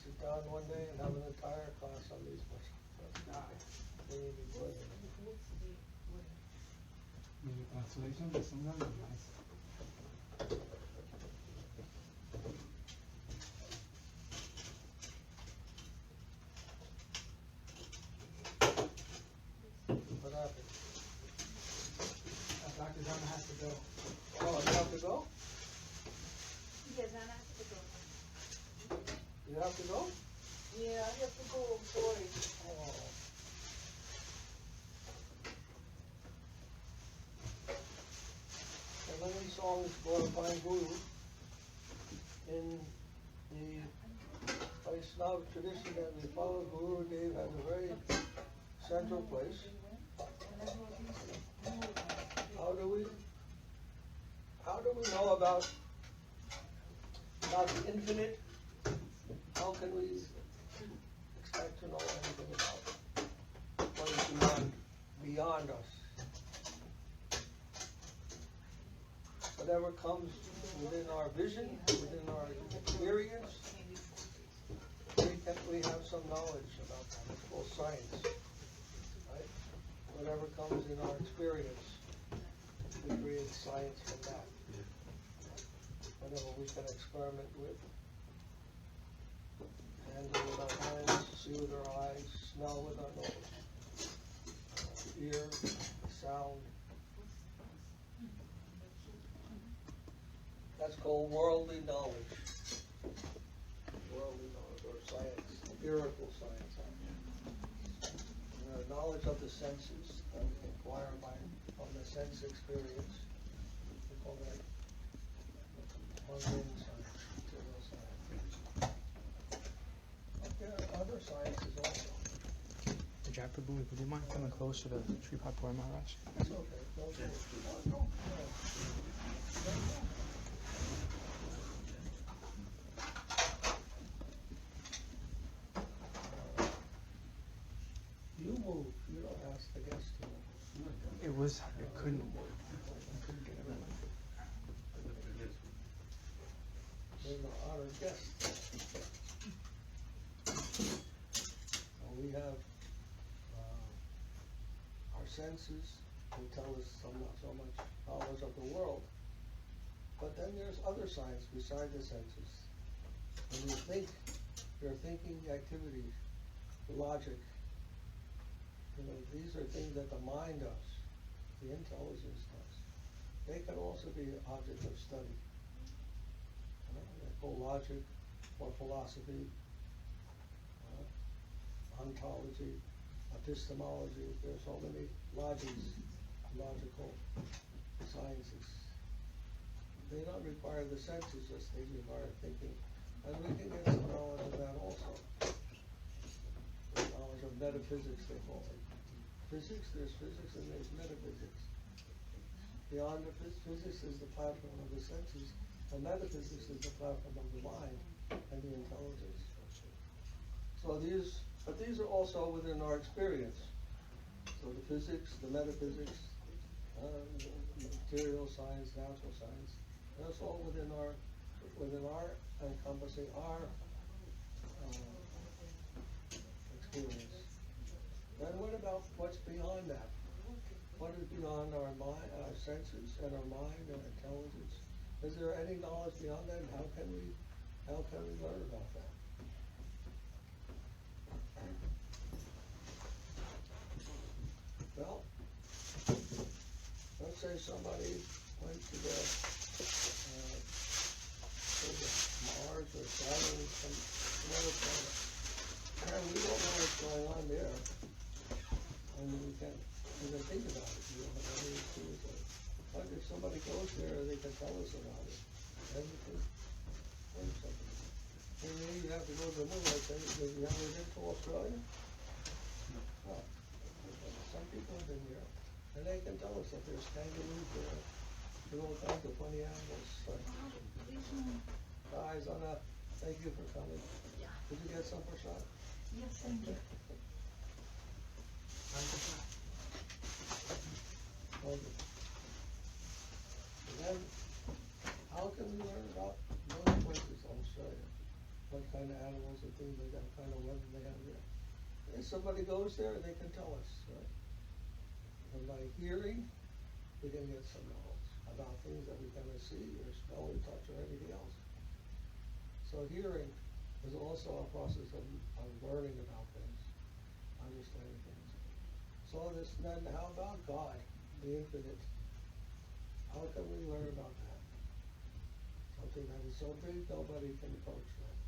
sit down one day and have an entire class on these books. They need to be put in. The translation is nice. You have to go? Yeah, I have to go, I'm sorry. Oh. And many songs glorifying Guru in the Vaishnava tradition that we follow. Guru Dev has a very central place. How do we know about the infinite? How can we expect to know anything about what is beyond us? Whatever comes within our vision, within our experience, we have some knowledge about that. It's called science, right? Whatever comes in our experience, we create science from that. Whatever we can experiment with, handle with our hands, see with our eyes, smell with our nose, hear, sound. That's called worldly knowledge. Worldly knowledge, or science, empirical science. Knowledge of the senses, acquired from the sense experience. We call that mundane science, material science. But there are other sciences also. Would you mind coming closer to Sripad Puri Maharaj? That's okay. No. You move. You don't ask the guest to move. It couldn't get everyone. We're an honored guest. We have our senses can tell us so much knowledge of the world. But then there's other science beside the senses. When you think, your thinking activities, logic, these are things that the mind does, the intelligence does. They can also be an object of study. They're called logic or philosophy, ontology, epistemology. There are so many logical sciences. They don't require the senses, just they require thinking. And we can get some knowledge of that also. The knowledge of metaphysics, they call it. Physics, there's physics and there's metaphysics. Beyond the physics is the platform of the senses, and metaphysics is the platform of the mind and the intelligence. So these are also within our experience. So the physics, the metaphysics, material science, natural science, that's all within our encompassing our experience. Then what about what's beyond that? What is beyond our mind, our senses, and our mind and intelligence? Is there any knowledge beyond that? And how can we learn about that? Well, let's say somebody went to Mars or Saturn or some other planet, and we don't know what's going on there, and we can think about it. We don't have any clue. But if somebody goes there, they can tell us about it. Then we can learn something. And then you have to go to the moon. Like, have you ever been to Australia? No. Some people have been here, and they can tell us that there's kangaroos there. There's all kinds of funny animals. Guys, thank you for coming. Yeah. Did you get some for shot? Yes, thank you. And then, how can we learn about those places in Australia? What kind of animals and things like that, kind of weather they have there? If somebody goes there, they can tell us, right? And by hearing, we can get some knowledge about things that we cannot see or smell or touch or anything else. So hearing is also a process of learning about things, understanding things. So then how about God, the infinite? How can we learn about that? Something that is so big, nobody can approach that.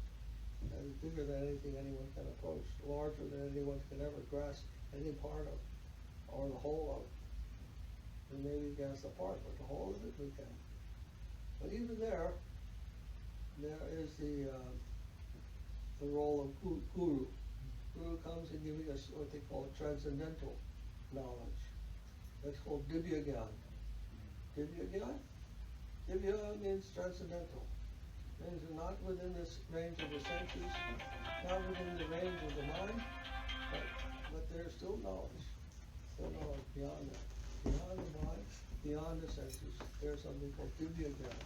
that is bigger than anything anyone can approach, larger than anyone can ever grasp any part of, or the whole of. And maybe grasp a part, but the whole of it we can. But even there is the role of guru. Guru comes in giving us what they call transcendental knowledge. That's called Divya Gyan. Divya Gyan? Divya means transcendental. Means not within this range of the senses, not within the range of the mind, but there's still knowledge. Still knowledge beyond that. Beyond the mind, beyond the senses. There's something called Divya Gyan.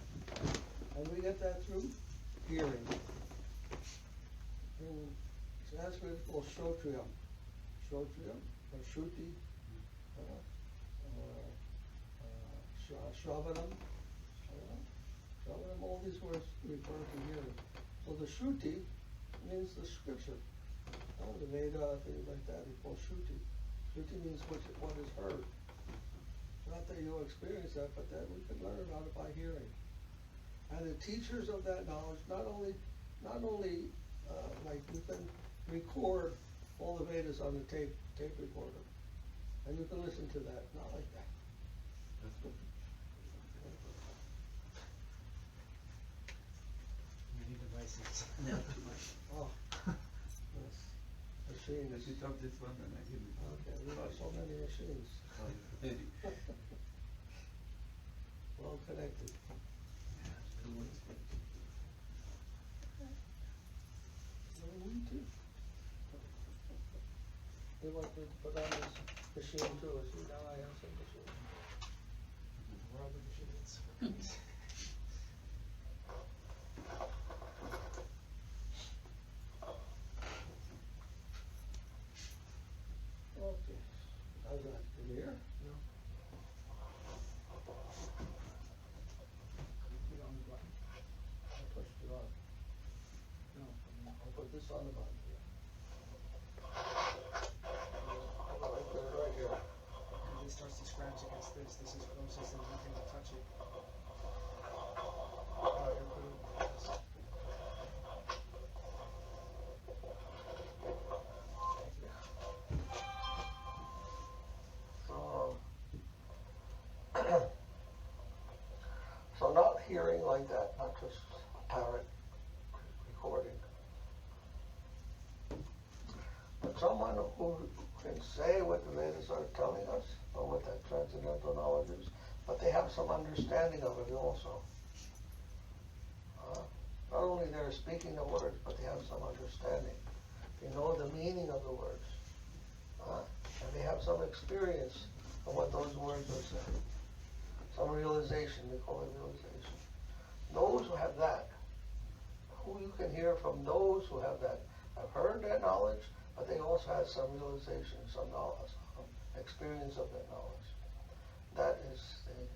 And we get that through hearing. In Sanskrit it's called Shrotriyam. Shrotriyam, or Shruti, Shravanam. Shravanam, all these words refer to hearing. So the Shruti means the scripture. The Veda, things like that, we call Shruti. Shruti means what is heard. Not that you'll experience that, but that we can learn about it by hearing. And the teachers of that knowledge, not only like you can record all the Vedas on the tape recorder, and you can listen to that, not like that. That's good. Many devices. Yeah, too much. Oh, yes. Machines. I switch off this one and I give it. Okay, we have so many machines. Maybe. Well connected. Too much. Me too. We want to put on this machine too. See, now I have some machine. We're all the machines. Okay. How's that? Can you hear? No. Put it on the button. I pushed it on. No. I'll put this on the button here. I'll put it right here. If it starts to scratch against this is closest and nothing will touch it. Oh, you're putting this. So not hearing like that, not just a parrot recording, but someone who can say what the Vedas are telling us, or what that transcendental knowledge is, but they have some understanding of it also. Not only they're speaking the words, but they have some understanding. They know the meaning of the words. And they have some experience of what those words are saying. Some realization, we call it realization. Those who have that, who you can hear from those who have that, have heard that knowledge, but they also have some realization, some knowledge, some experience of that knowledge. That is the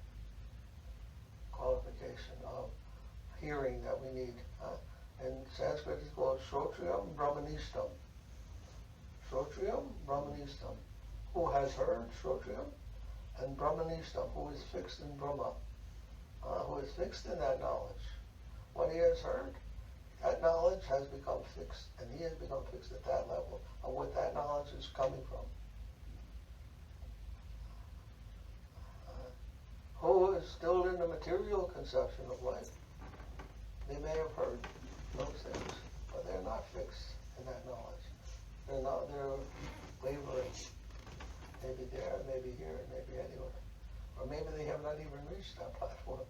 qualification of hearing that we need. In Sanskrit it's called Shrotriyam Brahmanistam. Shrotriyam Brahmanistam. Who has heard Shrotriyam? And Brahmanistam, who is fixed in Brahma, who is fixed in that knowledge. What he has heard, that knowledge has become fixed, and he has become fixed at that level of what that knowledge is coming from. Who is still in the material conception of life. They may have heard those things, but they're not fixed in that knowledge. They're wavering. Maybe there, maybe here, maybe anywhere. Or maybe they have not even reached that platform.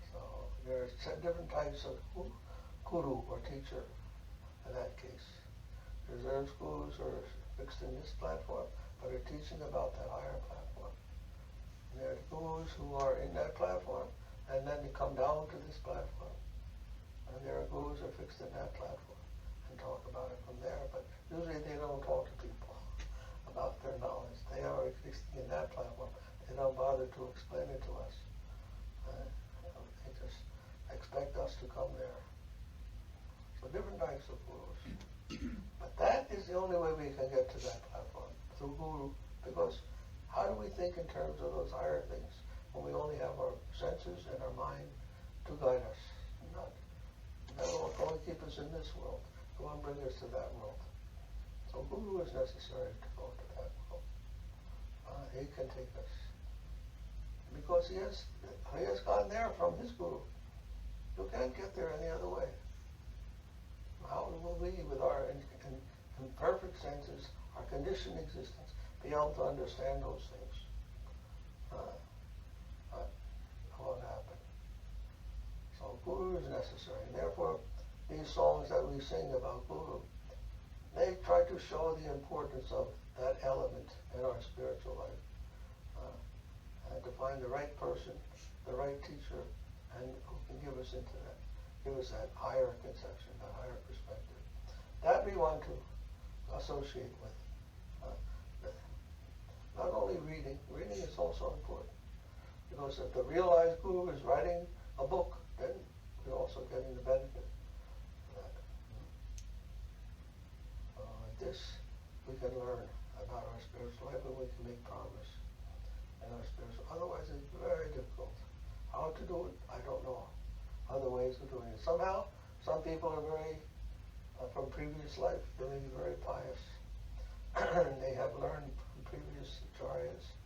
So there are different types of guru or teacher in that case. Reserved gurus are fixed in this platform, but are teaching about that higher platform. And there are gurus who are in that platform, and then they come down to this platform. And there are gurus who are fixed in that platform and talk about it from there, but usually they don't talk to people about their knowledge. They are fixed in that platform. They don't bother to explain it to us. They just expect us to come there. So different types of gurus. But that is the only way we can get to that platform, through guru. Because how do we think in terms of those higher things when we only have our senses and our mind to guide us? Not all going us in this world. He won't bring us to that world. So Guru is necessary to go to that world. He can take us. Because he has gone there from his Guru. You can't get there any other way. How will we, with our imperfect senses, our conditioned existence, be able to understand those things? It won't happen. So Guru is necessary. And therefore, these songs that we sing about Guru, they try to show the importance of that element in our spiritual life. And to find the right person, the right teacher, and who can give us that higher conception, that higher perspective. That we want to associate with. Not only reading is also important. Because if the realized Guru is writing a book, then we're also getting the benefit of that. Like this, we can learn about our spiritual life and we can make progress in our spiritual. Otherwise, it's very difficult. How to do it, I don't know. Other ways of doing it. Somehow, some people are very, from previous life, they may be very pious. They have learned from previous acharyas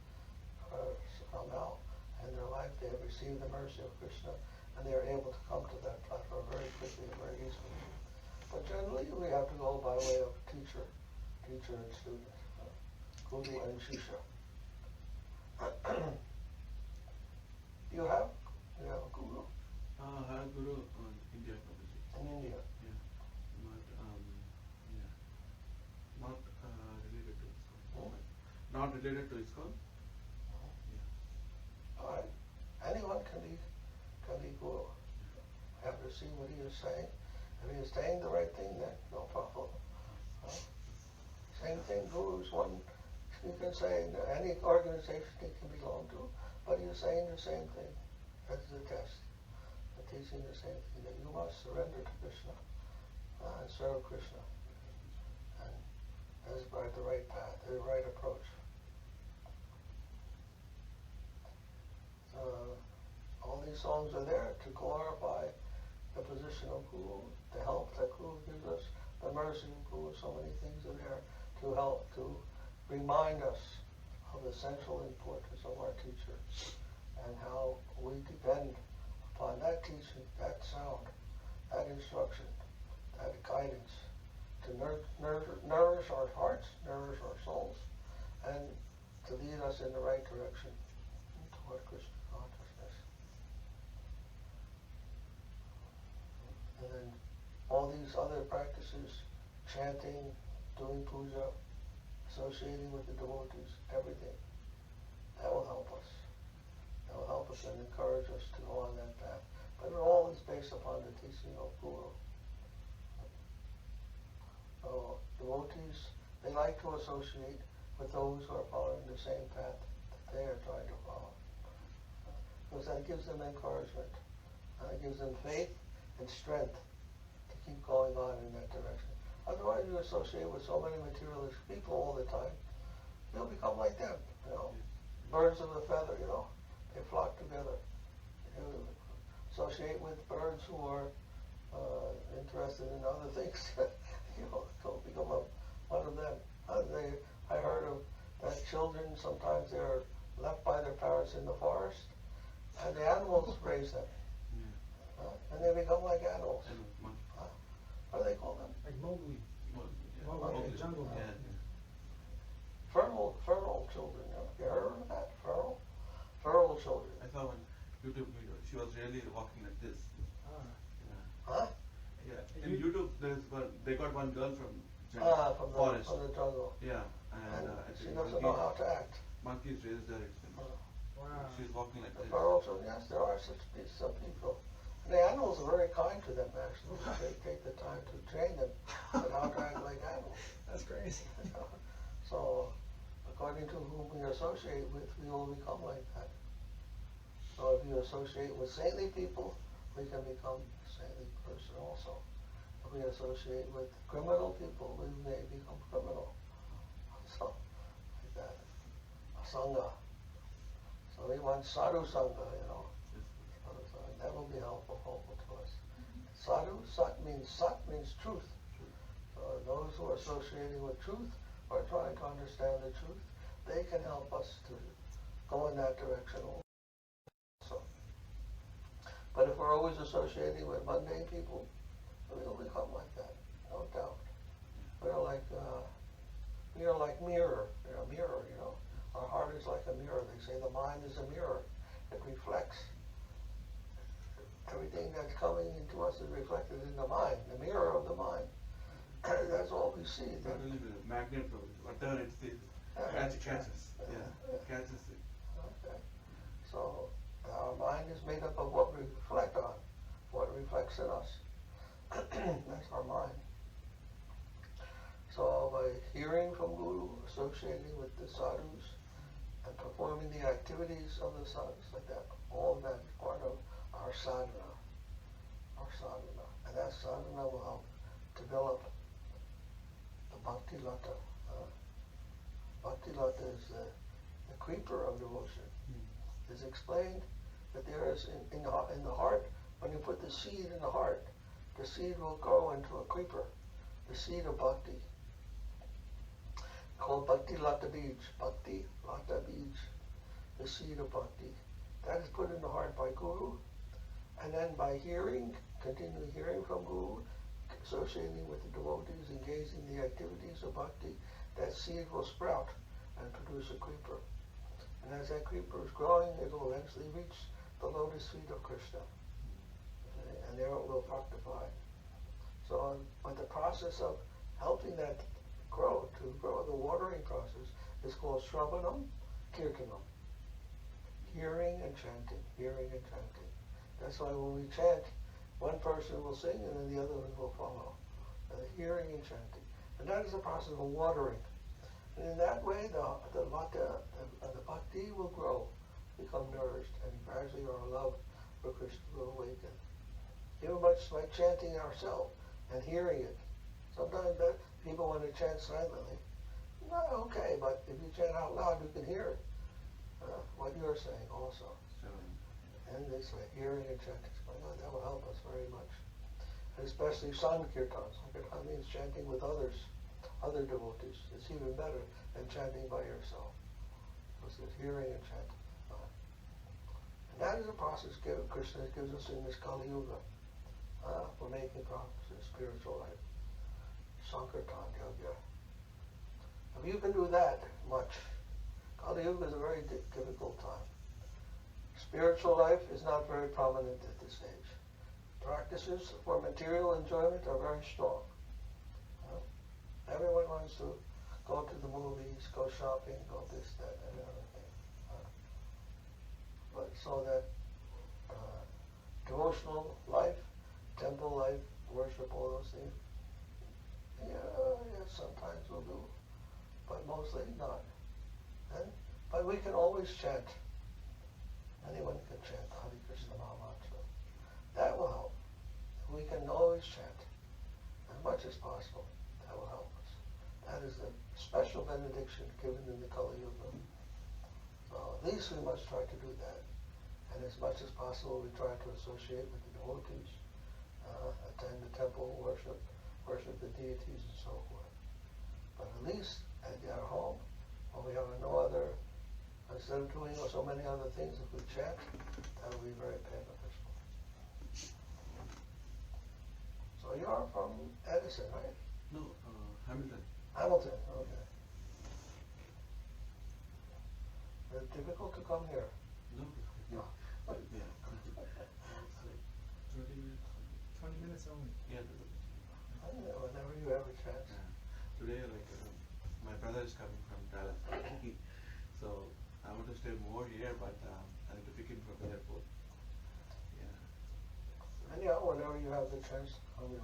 somehow in their life. They have received the mercy of Krishna, and they are able to come to that platform very quickly and very easily. But generally, we have to go by way of teacher and student, Guru and Shishya. You have a Guru? I have Guru in India, Prabhuji. In India? Yeah. Not related to ISKCON. Not related to ISKCON? Yeah. All right. Anyone can be Guru. You have to see what he is saying. If he is saying the right thing, then no problem. Same thing, Guru is one, you can say any organization he can belong to, but he is saying the same thing. That's the test. The teaching the same thing, that you must surrender to Krishna and serve Krishna. And that's the right path, the right approach. All these songs are there to glorify the position of Guru, the help that Guru gives us, the mercy of Guru. So many things are there to help, to remind us of the central importance of our teacher and how we depend upon that teaching, that sound, that instruction, that guidance to nourish our hearts, nourish our souls, and to lead us in the right direction toward Krishna consciousness. And then all these other practices, chanting, doing puja, associating with the devotees, everything, that will help us. That will help us and encourage us to go on that path. But it all is based upon the teaching of Guru. So devotees, they like to associate with those who are following the same path that they are trying to follow. Because that gives them encouragement. It gives them faith and strength to keep going on in that direction. Otherwise, you associate with so many materialistic people all the time, you'll become like them, Birds of a feather, they flock together. You associate with birds who are interested in other things, don't become one of them. I heard of that children, sometimes they're left by their parents in the forest, and the animals raise them. And they become like animals. What do they call them? Like Mowgli. Mowgli. The jungle. Yeah. Feral children. You heard of that? Feral children. I saw one YouTube video. She was really walking like this. Ah. Huh? Yeah. In YouTube, they got one girl from forest. From the jungle. Yeah. And she doesn't know how to act. monkeys raised her. Wow. She's walking like The this. feral children, yes, there are some people. And the animals are very kind to them, actually. They take the time to train them on how to act like animals. That's crazy. So, according to whom we associate with, we will become like that. So if you associate with saintly people, we can become a saintly person also. If we associate with criminal people, we may become criminal. So, like that. Sangha. So we want Sadhu-Sanga, That will be helpful to us. Sadhu, sat means truth. Those who are associating with truth or trying to understand the truth, they can help us to go in that direction also. But if we're always associating with mundane people, we'll become like that, no doubt. We're like mirror. We're a mirror, you know. Our heart is like a mirror. They say the mind is a mirror. It reflects. Everything that's coming into us is reflected in the mind, the mirror of the mind. That's all we see. Not only the magnet from it, whatever it sees, catches. Catches it. Okay. So our mind is made up of what we reflect on, what reflects in us. That's our mind. So by hearing from Guru, associating with the sadhus, and performing the activities of the sadhus like that, all of that is part of our sadhana. Our sadhana. And that sadhana will help develop the bhakti lata. Bhakti lata is the creeper of devotion. It's explained that there is in the heart, when you put the seed in the heart, the seed will grow into a creeper, the seed of bhakti, called Bhakti Lata Bij, Bhakti Lata Bij, the seed of bhakti. That is put in the heart by Guru, and then by hearing, continually hearing from Guru, associating with the devotees, engaging in the activities of bhakti, that seed will sprout and produce a creeper. And as that creeper is growing, it will eventually reach the lotus feet of Krishna. Okay? And there it will fructify. So, but the process of helping that grow, the watering process, is called Shravanam, Kirtanam. Hearing and chanting, hearing and chanting. That's why when we chant, one person will sing and then the other one will follow. Hearing and chanting. And that is the process of watering. And in that way, the bhakti will grow, become nourished, and gradually our love for Krishna will awaken. Even by chanting ourselves and hearing it. Sometimes people want to chant silently. Not okay, but if you chant out loud, you can hear what you're saying also. And this way, hearing and chanting, that will help us very much. And especially Sankirtan. Sankirtan means chanting with others, other devotees. It's even better than chanting by yourself. Because it's hearing and chanting. And that is a process Krishna gives us in this Kali Yuga for making progress in spiritual life. Sankirtan Yoga. If you can do that much, Kali Yuga is a very difficult time. Spiritual life is not very prominent at this stage. Practices for material enjoyment are very strong. Everyone wants to go to the movies, go shopping, go this, that, and the other thing. But so that devotional life, temple life, worship, all those things, sometimes we'll do, but mostly not. But we can always chant. Anyone can chant Hare Krishna Maha Mantra. That will help. We can always chant as much as possible. That will help us. That is the special benediction given in the Kali Yuga. So at least we must try to do that. And as much as possible, we try to associate with the devotees, attend the temple, worship the deities, and so forth. But at least at our home, when we have no other, instead of doing so many other things, if we chant, that will be very beneficial. So you are from Edison, right? No, Hamilton. Hamilton, okay. Is it difficult to come here? No. No. Yeah. 20 minutes only. Yeah. Whenever you have a chance. Today, my brother is coming from Dallas, so I want to stay more here, but I need to pick him from the airport. Yeah. Anyhow, whenever you have the chance, come here.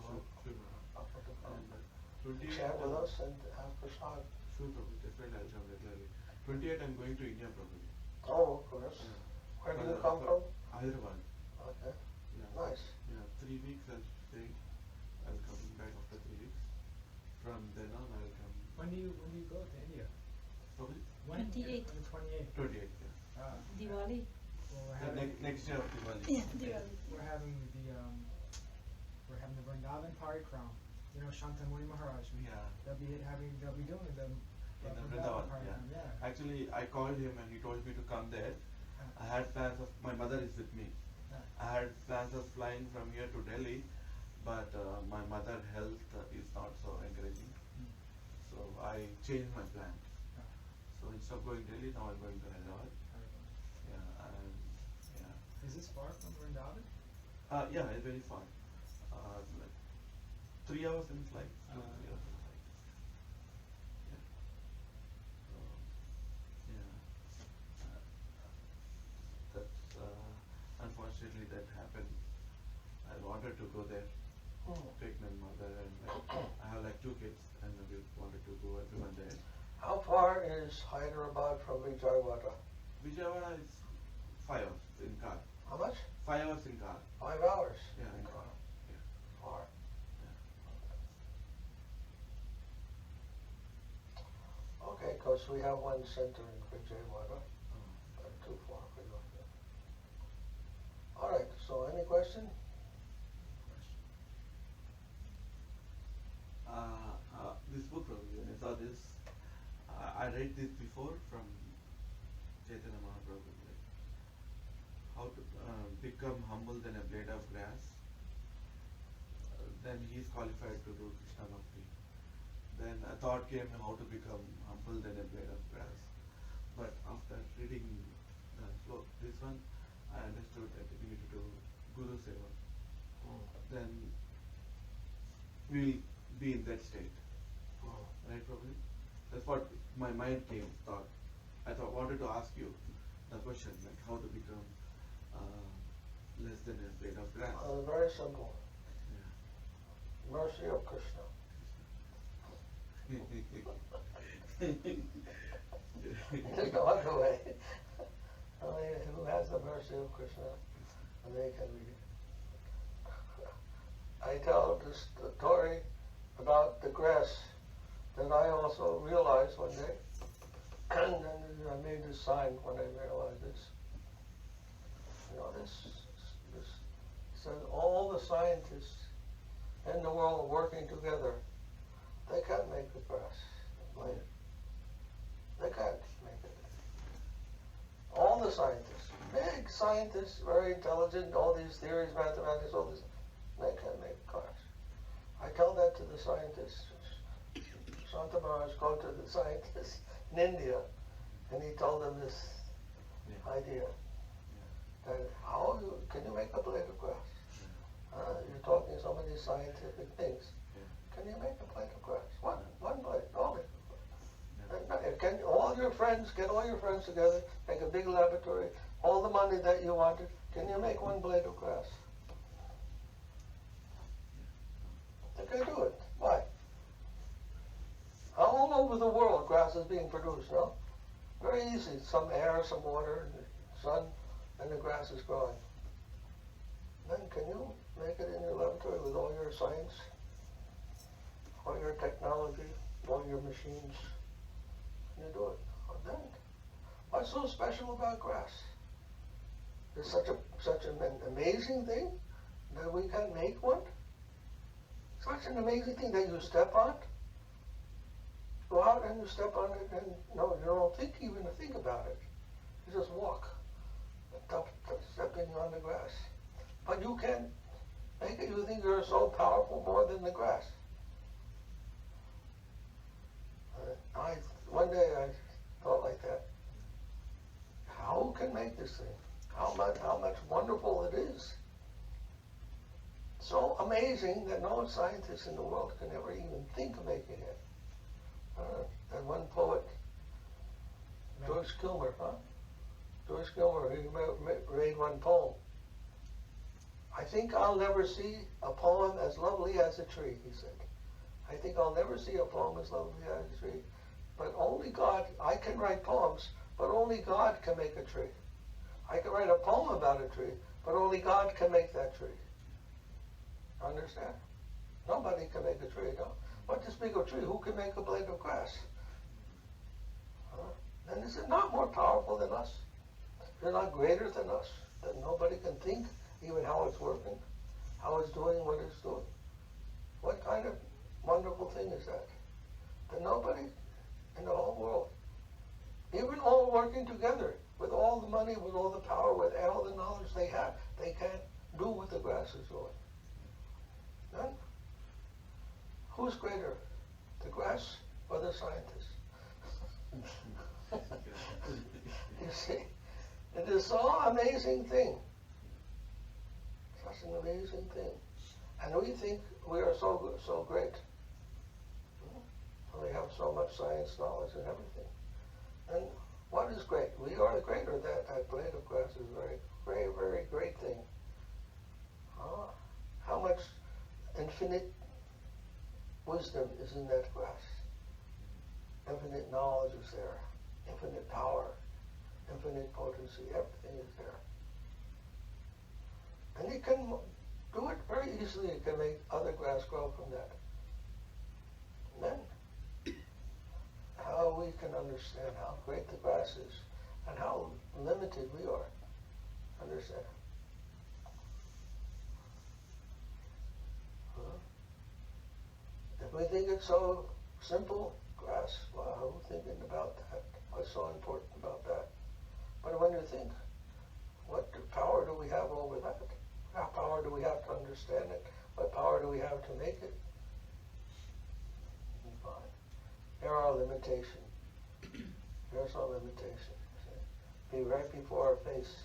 Chat with us and have prasad. Sure, probably. Definitely I'll come regularly. 28 I'm going to India probably. Oh, of course. Yeah. Where do you come from? Hyderabad. Okay. Yeah. Nice. Yeah, 3 weeks I'll stay. I'll come back after 3 weeks. From then on I'll come. When do you go to India? Probably When? 28th. On the 28th. 28, yeah. Diwali. Well, Next year of Diwali. Yeah, Diwali. we're having the parikram. You know, Shantamuni Maharaj. Yeah. They'll be doing the In the Vrindavan Vrindavan, parikram. yeah. Yeah. Actually, I called him and he told me to come there. I had plans of, my mother is with me. I had plans of flying from here to Delhi, but my mother health is not so encouraging. So I changed my plan. So instead of going Delhi, now I'm going to Hyderabad. Yeah, and yeah. Is this far from Vrindavan? Yeah, it's very far. Like 3 hours in flight. 2 3 hours in flight. Yeah. So, yeah. That's unfortunately that happened. I wanted to go there, take my mother, and I have like 2 kids, and we wanted to go everyone there. How far is Hyderabad from Vijayawada? Vijayawada is 5 hours in car. How much? 5 hours in car. 5 hours? Yeah, in car. Yeah. Far. Okay, because we have one center in Vijayawada. Not too far for you. All right, so any question? This book, I saw this. I read this before from Chaitanya Mahaprabhu. Like, how to become humble than a blade of grass. Then he is qualified to do Krishna Bhakti. Then a thought came how to become humble than a blade of grass. But after reading this one, I understood that we need to do Guru Seva. Then we'll be in that state. Right, probably? That's what my mind thought. I wanted to ask you the question, like how to become less than a blade of grass. Very simple. Yeah. Mercy of Krishna. There's no other way. Only who has the mercy of Krishna, and they can read it. I tell this story about the grass that I also realized one day, and then I made this sign when I realized this. You know, this says all the scientists in the world working together, they can't make the grass land. They can't make it. All the scientists, big scientists, very intelligent, all these theories, mathematics, all this, they can't make cars. I tell that to the scientists. Santa Maharaj go to the scientists in India, and he told them this idea. That can you make a blade of grass? You're talking so many scientific things. Can you make a blade of grass? One blade, only. Can all your friends, get all your friends together, make a big laboratory, all the money that you wanted, can you make one blade of grass? They can do it. Why? All over the world grass is being produced, no? Very easy. Some air, some water, sun, and the grass is growing. Then can you make it in your laboratory with all your science, all your technology, all your machines? Can you do it? Then, what's so special about grass? It's such an amazing thing that we can make one. Such an amazing thing that you step on. Go out and you step on it, and no, you don't even think about it. You just walk, stepping on the grass. But you can make it. You think you're so powerful, more than the grass. One day I thought like that. Who can make this thing? How much wonderful it is. So amazing that no scientist in the world can ever even think of making it. And one poet, George Gilmer, he read one poem. I think I'll never see a poem as lovely as a tree, he said. I think I'll never see a poem as lovely as a tree. But only God, I can write poems, but only God can make a tree. I can write a poem about a tree, but only God can make that tree. Understand? Nobody can make a tree, no? What to speak of a tree? Who can make a blade of grass? And is it not more powerful than us? Is it not greater than us? That nobody can think even how it's working, how it's doing what it's doing. kind of wonderful thing is that? That nobody in the whole world, even all working together, with all the money, with all the power, with all the knowledge they have, they can't do what the grass is doing. None. Who's greater, the grass or the scientist? You see, it is so amazing thing. Such an amazing thing. And we think we are so good, so great. We have so much science, knowledge, and everything. And what is great? We are greater. That blade of grass is a very, very great thing. How much infinite wisdom is in that grass? Infinite knowledge is there. Infinite power. Infinite potency. Everything is there. And you can do it very easily. You can make other grass grow from that. And then, how we can understand how great the grass is and how limited we are. Understand? If we think it's so simple, grass, wow, who's thinking about that? What's so important about that? But when you think, what power do we have over that? What power do we have to understand it? What power do we have to make it? Fine. There are limitations. There's our limitation. Be right before our face,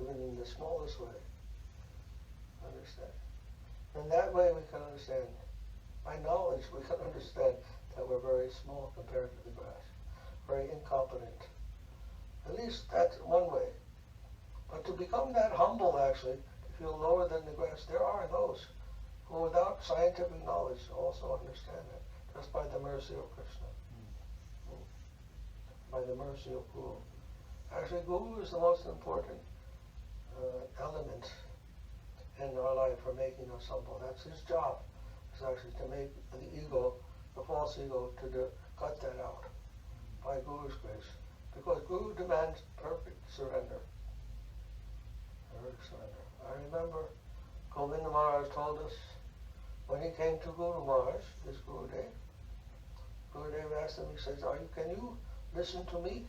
even in the smallest way. Understand? And that way we can understand. By knowledge, we can understand that we're very small compared to the grass. Very incompetent. At least that's one way. But to become that humble, actually, to feel lower than the grass, there are those who, without scientific knowledge, also understand it, just by the mercy of Krishna. By the mercy of Guru. Actually, Guru is the most important element in our life for making us humble. That's his job, is actually to make the ego, the false ego, to cut that out by Guru's grace. Because Guru demands perfect surrender. Perfect surrender. I remember Govinda Maharaj told us when he came to Guru Maharaj, this Gurudev asked him, he says, can you listen to me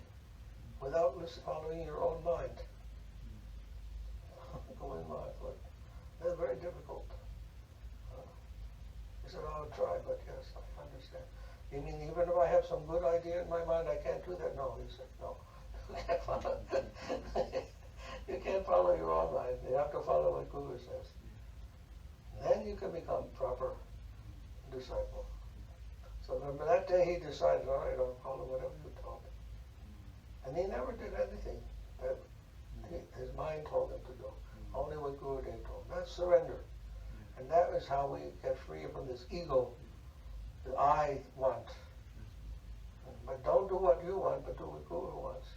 without following your own mind? Govinda Maharaj thought, that's very difficult. He said, I'll try, but yes, I understand. You mean even if I have some good idea in my mind, I can't do that? No, he said, no. You can't follow. You can't follow your own mind. You have to follow what Guru says. Then you can become proper disciple. So from that day he decided, all right, I'll follow whatever you told me. And he never did anything that his mind told him to do. Only what Gurudev told him. That's surrender. And that is how we get free from this ego that I want. But don't do what you want, but do what Guru wants.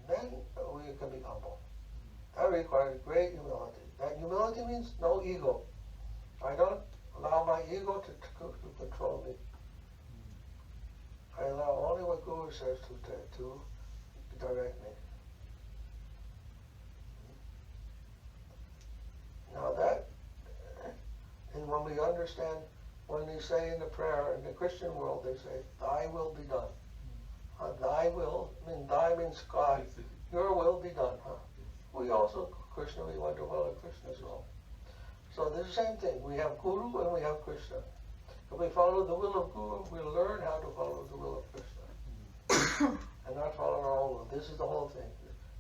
Then we can be humble. That requires great humility. That humility means no ego. I don't allow my ego to control me. I allow only what Guru says to direct me. Now that, and when we understand, when they say in the prayer, in the Christian world, they say, thy will be done. Thy will, thy means God. Your will be done. We also, Krishna, we want to follow Krishna's will. So this is the same thing. We have Guru and we have Krishna. If we follow the will of Guru, we'll learn how to follow the will of Krishna. And not follow our own will. This is the whole thing.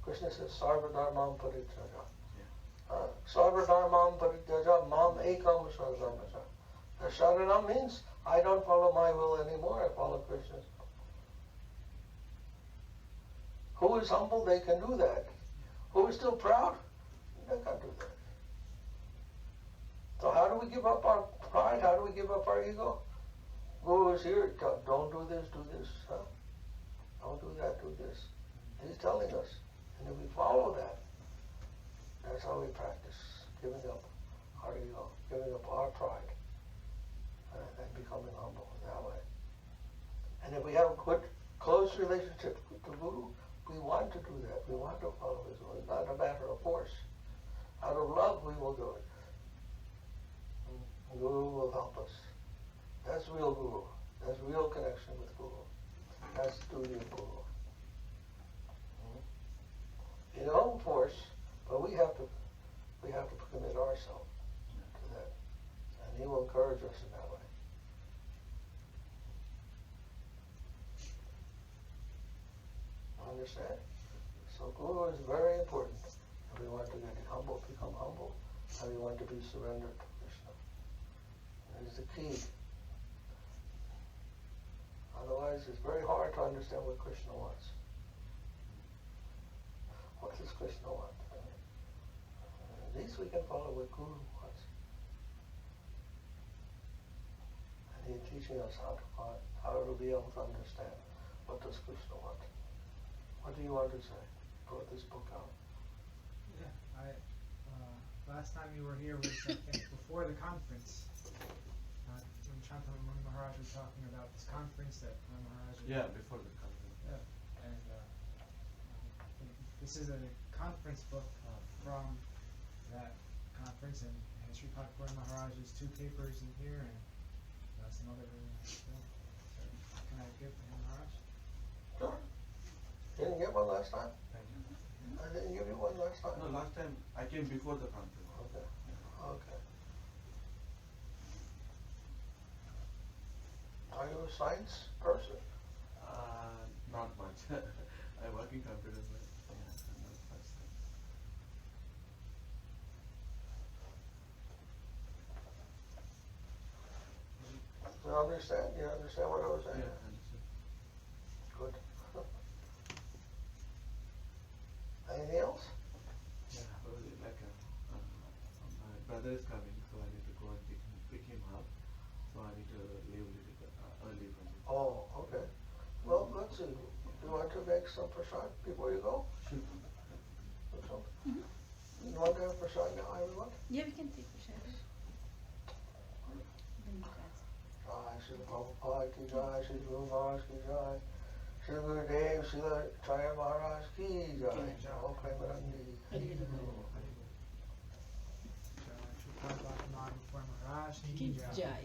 Krishna says, Sarva Dharmam Parityaja. Sarva Dharmam Parityaja Mam Ekam Saranam. The Saranam means, I don't follow my will anymore, I follow Krishna's. Who is humble, they can do that. Who is still proud, they can't do that. So how do we give up our pride? How do we give up our ego? Guru is here, don't do this, do this. Don't do that, do this. He's telling us. And if we follow that, that's how we practice giving up our ego, giving up our pride, and becoming humble that way. And if we have a good, close relationship to Guru, we want to do that. We want to follow his will. It's not a matter of force. Out of love, we will do it. Guru will help us. That's real Guru. That's real connection with Guru. That's the duty of Guru. In our own force, but we have to commit ourselves to that. And he will encourage us in that way. Understand? So Guru is very important. If we want to get humble, become humble, and we want to be surrendered to Krishna. That is the key. Otherwise, it's very hard to understand what Krishna wants. What does Krishna want? At least we can follow what Guru wants. And he's teaching us how to be able to understand what does Krishna want. What do you want to say? Brought this book out. Yeah, last time you were here was I think before the conference. When Shantanu Maharaj was talking about this conference that Maharaj. Yeah, before the conference. Yeah, and this is a conference book from that conference, and Sripad Maharaj's 2 papers in here, and some other. So can I give him Maharaj? Sure. Didn't get one last time? Thank you. I didn't give you one last time? No, last time I came before the conference. Okay. Okay. Are you a science person? Not much. I work in computers, but yeah, not much. Do you understand? You understand what I was saying? Yeah, I understand. Good. Anything else? Yeah, like my brother is coming, so I need to go and pick him up. So I need to leave a little bit early from here. Oh, okay. Well, let's see. Do you want to make some prasad before you go? Sure. You want to have prasad now, everyone? Yeah, we can take the share. Jai Shri Prabhupada ki jai, Shri Guru Maharaj ki jai, Shri Gurudev, Shri Acharya Maharaj ki jai, Jai Premanandi. Sripad Maharaj ki jai. Jai.